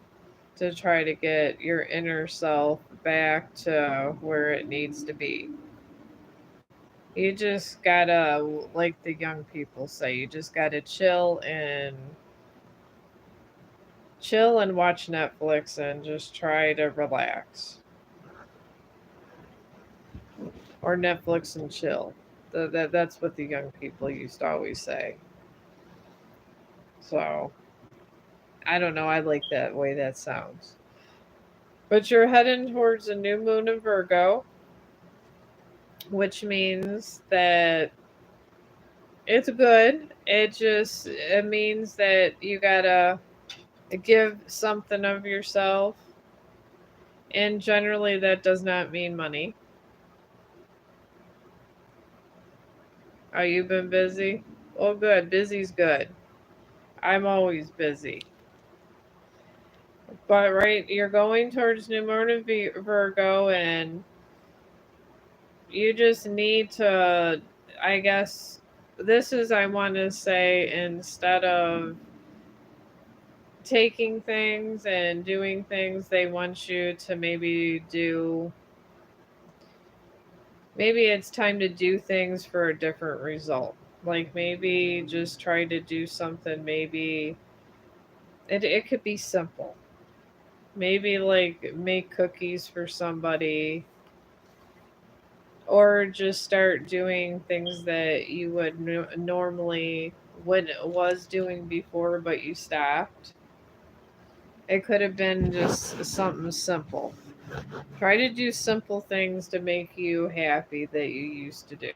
to try to get your inner self back to where it needs to be. You just gotta, like the young people say, you just gotta chill and watch Netflix and just try to relax. Or Netflix and chill. That's what the young people used to always say. So I don't know. I like that way that sounds. But you're heading towards a new moon in Virgo, which means that it's good. It means that you gotta give something of yourself, and generally that does not mean money. Oh, you've been busy? Well, good. Busy's good. I'm always busy. But right, you're going towards New Moon in Virgo, and you just need to, I guess, this is, I want to say, instead of taking things and doing things they want you to maybe do, maybe it's time to do things for a different result. Like maybe just try to do something, maybe it could be simple. Maybe like make cookies for somebody, or just start doing things that you would normally would was doing before but you stopped. It could have been just something simple. Try to do simple things to make you happy that you used to do.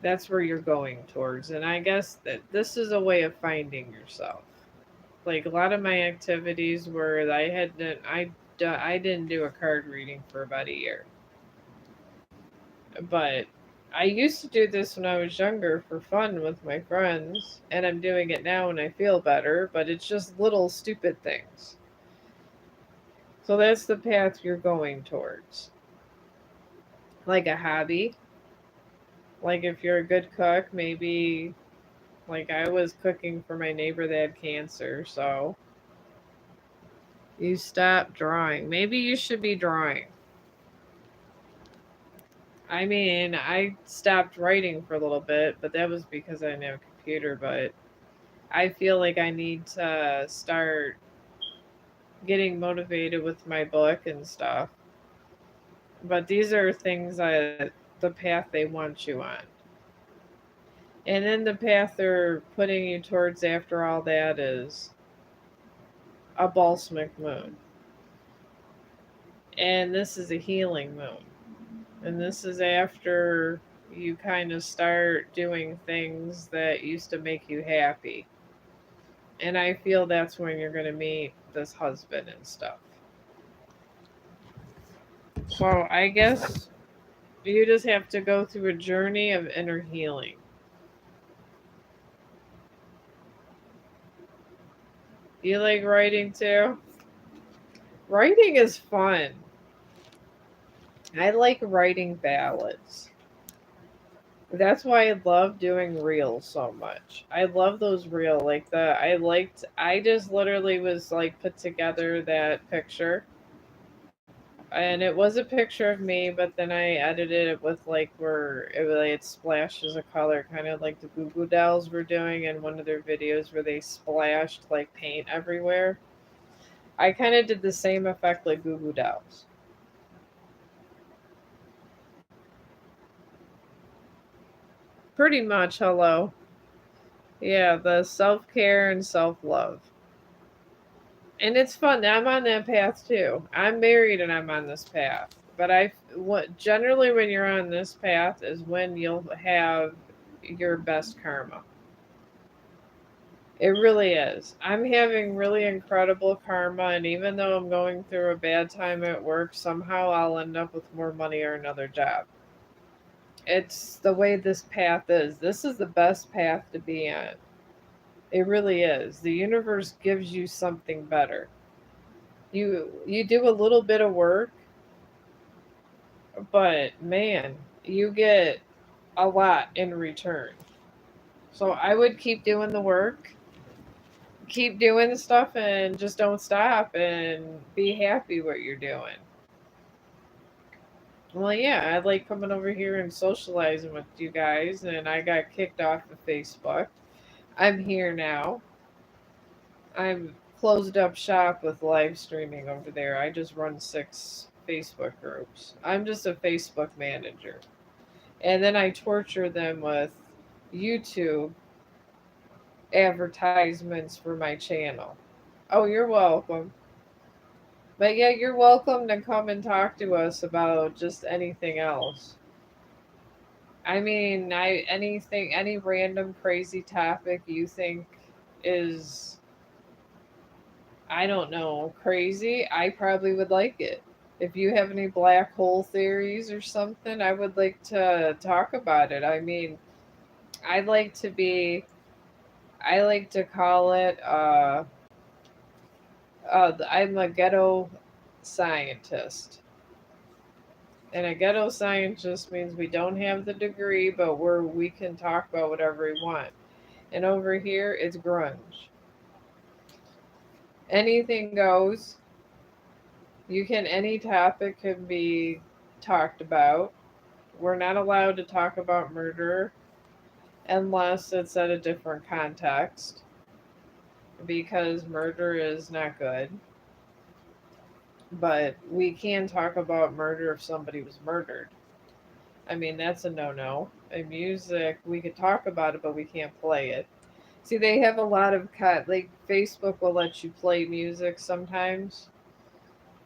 That's where you're going towards, and I guess that this is a way of finding yourself. Like a lot of my activities were I didn't do a card reading for about a year. But I used to do this when I was younger for fun with my friends, and I'm doing it now and I feel better, but it's just little stupid things. So that's the path you're going towards. Like a hobby. Like if you're a good cook, maybe like I was cooking for my neighbor that had cancer, so you stop drawing. Maybe you should be drawing. I mean, I stopped writing for a little bit, but that was because I didn't have a computer, but I feel like I need to start getting motivated with my book and stuff. But these are things that the path they want you on. And then the path they're putting you towards after all that is a balsamic moon. And this is a healing moon. And this is after you kind of start doing things that used to make you happy. And I feel that's when you're going to meet this husband and stuff. So I guess you just have to go through a journey of inner healing. You like writing too? Writing is fun. I like writing ballads. That's why I love doing reels so much. I love those like I just literally was like put together that picture, and it was a picture of me, but then I edited it with like where it splashes of color, kind of like the Goo Goo Dolls were doing in one of their videos where they splashed like paint everywhere. I kind of did the same effect like Goo Goo Dolls. Pretty much, hello. Yeah, the self care and self love. And it's fun. I'm on that path too. I'm married and I'm on this path. But what generally when you're on this path is when you'll have your best karma. It really is. I'm having really incredible karma, and even though I'm going through a bad time at work, somehow I'll end up with more money or another job. It's the way this path is. This is the best path to be on. It really is. The universe gives you something better. You do a little bit of work, but man, you get a lot in return. So I would keep doing the work, keep doing the stuff, and just don't stop and be happy what you're doing. Well, yeah, I like coming over here and socializing with you guys, and I got kicked off of Facebook. I'm here now. I'm closed up shop with live streaming over there. I just run 6 Facebook groups. I'm just a Facebook manager. And then I torture them with YouTube advertisements for my channel. Oh, you're welcome. But yeah, you're welcome to come and talk to us about just anything else. I mean, any random crazy topic you think is, I don't know, crazy, I probably would like it. If you have any black hole theories or something, I would like to talk about it. I mean, I like to be, I like to call it, I'm a ghetto scientist. And a ghetto scientist means we don't have the degree, but we can talk about whatever we want. And over here, it's grunge. Anything goes. Any topic can be talked about. We're not allowed to talk about murder unless it's at a different context because murder is not good. But we can talk about murder if somebody was murdered. I mean, that's a no no. In music, we could talk about it, but we can't play it. See, they have a lot of like Facebook will let you play music sometimes.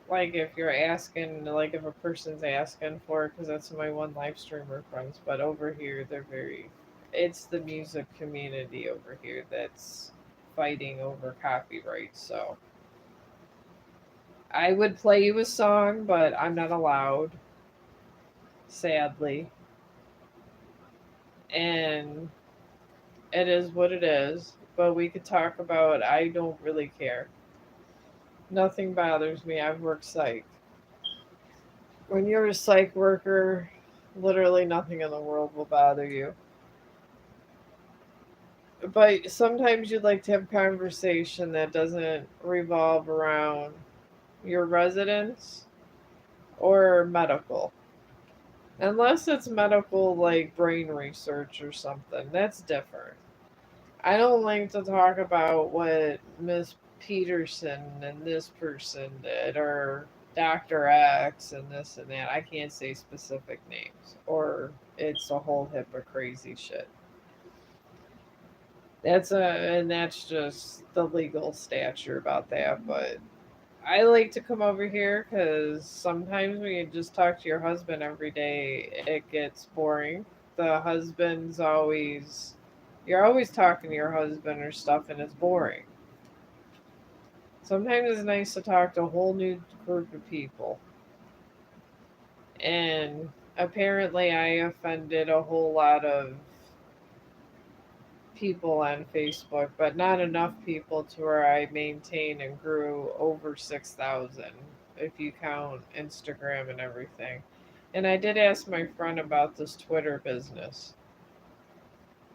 Like if you're asking, like if a person's asking for it, because that's my one live streamer friends. But over here, they're very. It's the music community over here that's fighting over copyright. So I would play you a song, but I'm not allowed, sadly. And it is what it is. But we could talk about. I don't really care. Nothing bothers me. I've worked psych. When you're a psych worker, literally nothing in the world will bother you. But sometimes you'd like to have conversation that doesn't revolve around your residence or medical. Unless it's medical, like brain research or something. That's different. I don't like to talk about what Miss Peterson and this person did, or Dr. X and this and that. I can't say specific names, or it's a whole heap of crazy shit. And that's just the legal stature about that. But I like to come over here because sometimes when you just talk to your husband every day, it gets boring. The husband's always, you're always talking to your husband or stuff, and it's boring. Sometimes it's nice to talk to a whole new group of people. And apparently, I offended a whole lot of people on Facebook, but not enough people to where I maintained and grew over 6,000 if you count Instagram and everything. And I did ask my friend about this Twitter business.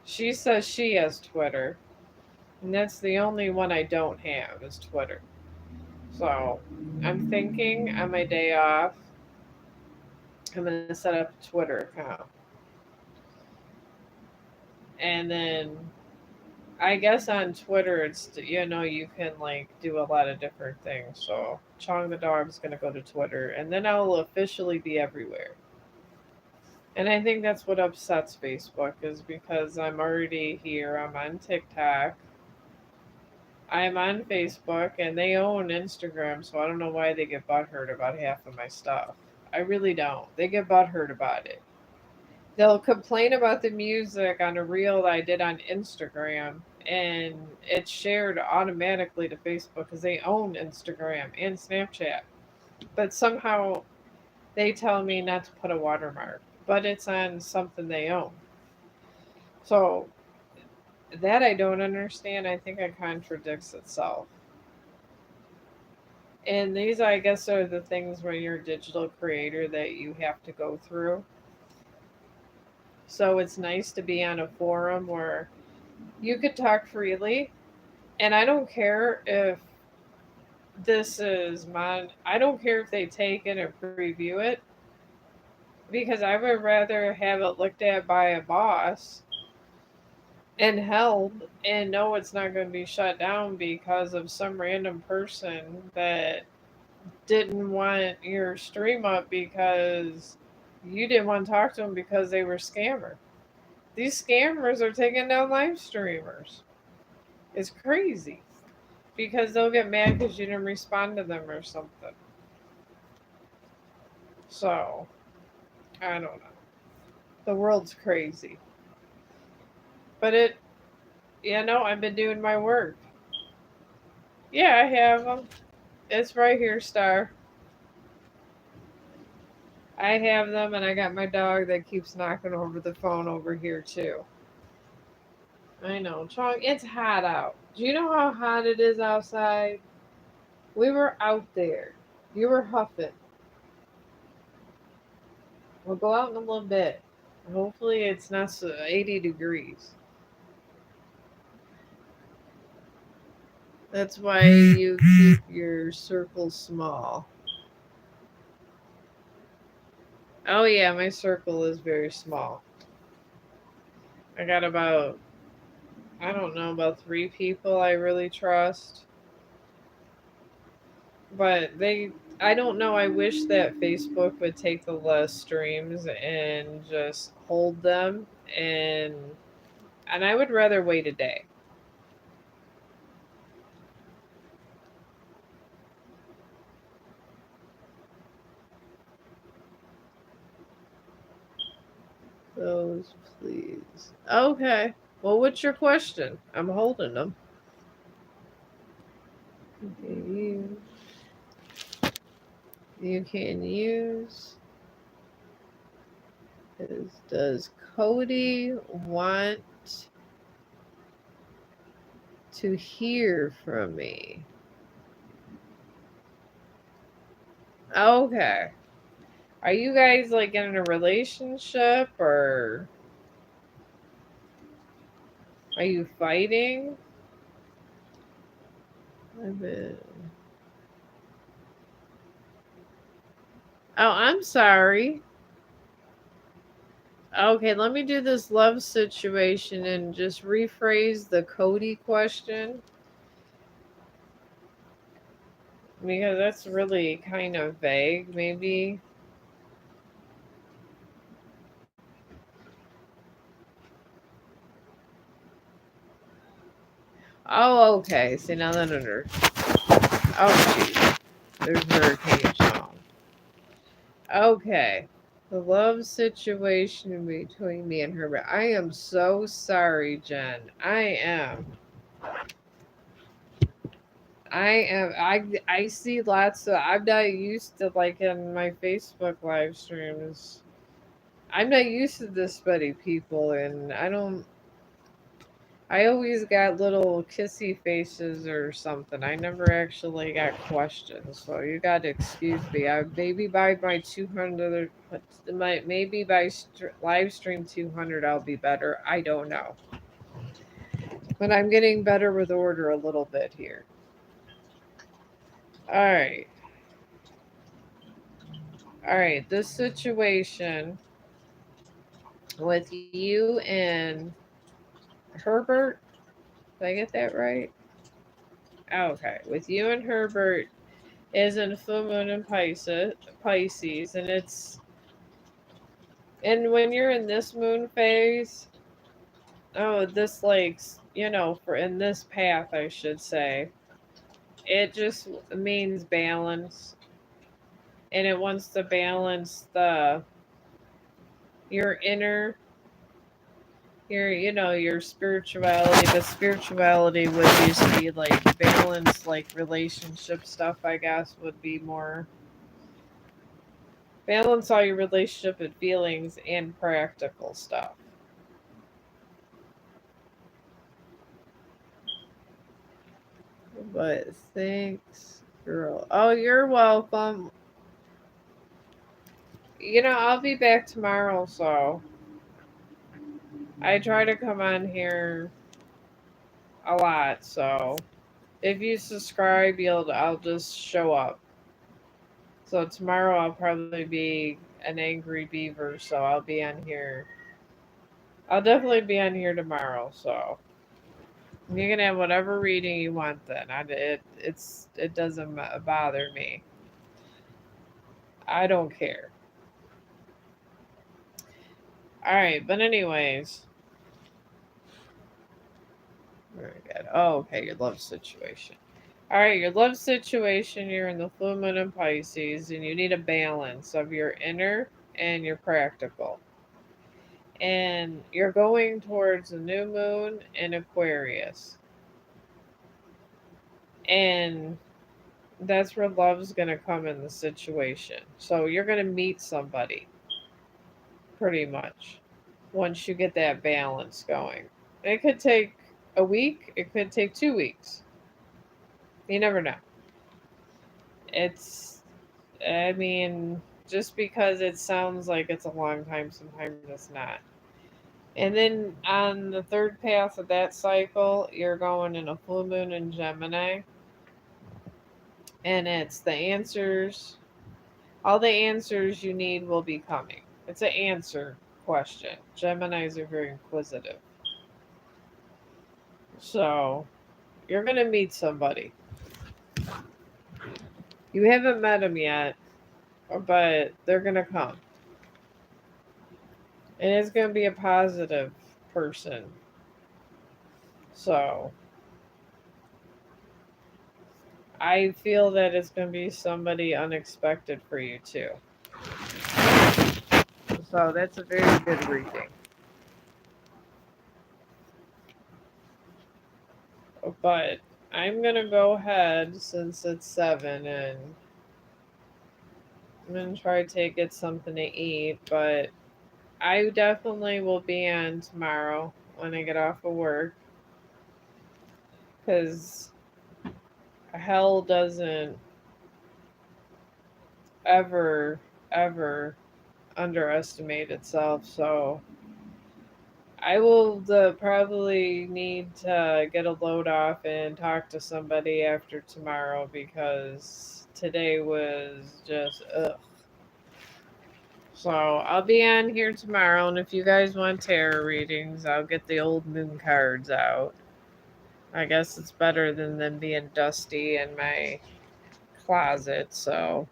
She says she has Twitter, and that's the only one I don't have is Twitter. So I'm thinking on my day off, I'm going to set up a Twitter account. And then I guess on Twitter, you can like do a lot of different things. So Chong the dog's gonna go to Twitter, and then I'll officially be everywhere. And I think that's what upsets Facebook is because I'm already here. I'm on TikTok. I'm on Facebook, and they own Instagram, so I don't know why they get butthurt about half of my stuff. I really don't. They get butthurt about it. They'll complain about the music on a reel that I did on Instagram, and it's shared automatically to Facebook because they own Instagram and Snapchat. But somehow they tell me not to put a watermark, but it's on something they own. So that I don't understand. I think it contradicts itself. And these, I guess, are the things when you're a digital creator that you have to go through. So it's nice to be on a forum where you could talk freely. And I don't care if this is mine. I don't care if they take it or preview it because I would rather have it looked at by a boss and held and know it's not going to be shut down because of some random person that didn't want your stream up because you didn't want to talk to them because they were scammer. These scammers are taking down live streamers. It's crazy because they'll get mad because you didn't respond to them or something. So I don't know. The world's crazy, but I've been doing my work. Yeah, I have them. It's right here, Star. I have them, and I got my dog that keeps knocking over the phone over here too. I know, Chong. It's hot out. Do you know how hot it is outside? We were out there. You were huffing. We'll go out in a little bit. Hopefully, it's not 80 degrees. That's why you keep your circle small. Oh, yeah, my circle is very small. I got I don't know, about 3 people I really trust. But I don't know, I wish that Facebook would take the less streams and just hold them and and I would rather wait a day. Those, please. Okay. Well, what's your question? I'm holding them. You, you can use. Does Cody want to hear from me? Okay. Are you guys like in a relationship or are you fighting? I've been... Oh, I'm sorry. Okay, let me do this love situation and just rephrase the Cody question because that's really kind of vague, maybe. Oh, okay. See, now that under. Oh, geez. There's Hurricane Chong. Okay. The love situation between me and her. I am so sorry, Jen. I am. I see lots of. I'm not used to like in my Facebook live streams. I'm not used to this many people, and I don't. I always got little kissy faces or something. I never actually got questions, so you got to excuse me. I maybe by my 200, maybe by live stream 200, I'll be better. I don't know, but I'm getting better with order a little bit here. All right, all right. This situation with you and Herbert. Did I get that right? Okay, with you and Herbert is in full moon in Pisces, and when you're in this moon phase, oh, this like for in this path, I should say, it just means balance, and it wants to balance your inner your spirituality, but spirituality would used to be like balance, like relationship stuff. I guess would be more balance all your relationship and feelings and practical stuff. But thanks, girl. Oh, you're welcome. I'll be back tomorrow, so I try to come on here a lot, so if you subscribe, I'll just show up. So tomorrow I'll probably be an angry beaver, so I'll be on here. I'll definitely be on here tomorrow, so you can have whatever reading you want. Then it doesn't bother me. I don't care. All right, but anyways, very good. Oh, okay, your love situation. All right, your love situation. You're in the full moon in Pisces, and you need a balance of your inner and your practical. And you're going towards a new moon in Aquarius, and that's where love's going to come in the situation. So you're going to meet somebody pretty much once you get that balance going. It could take a week, it could take 2 weeks. You never know. It's, I mean, just because it sounds like it's a long time, sometimes it's not. And then on the third path of that cycle, you're going in a full moon in Gemini, and it's the answers. All the answers you need will be coming. It's an answer question. Geminis are very inquisitive. So you're going to meet somebody. You haven't met them yet, but they're going to come. And it's going to be a positive person. So I feel that it's going to be somebody unexpected for you too. So that's a very good reading. But I'm going to go ahead since it's 7 and I'm going to try to get something to eat. But I definitely will be on tomorrow when I get off of work. Because hell doesn't ever underestimate itself. So I will probably need to get a load off and talk to somebody after tomorrow because today was just ugh. So I'll be on here tomorrow, and if you guys want tarot readings, I'll get the old moon cards out. I guess it's better than them being dusty in my closet. So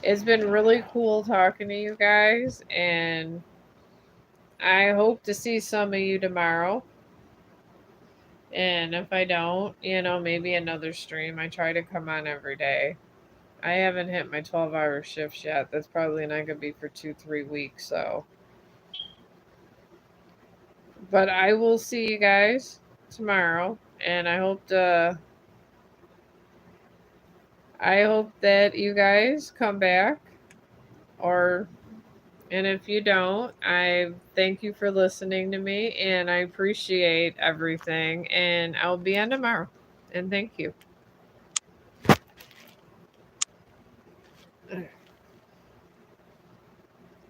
it's been really cool talking to you guys, and I hope to see some of you tomorrow. And if I don't, maybe another stream. I try to come on every day. I haven't hit my 12-hour shifts yet. That's probably not going to be for 2-3 weeks. So, but I will see you guys tomorrow, and I hope that you guys come back, or and if you don't, I thank you for listening to me, and I appreciate everything. And I'll be on tomorrow. And thank you.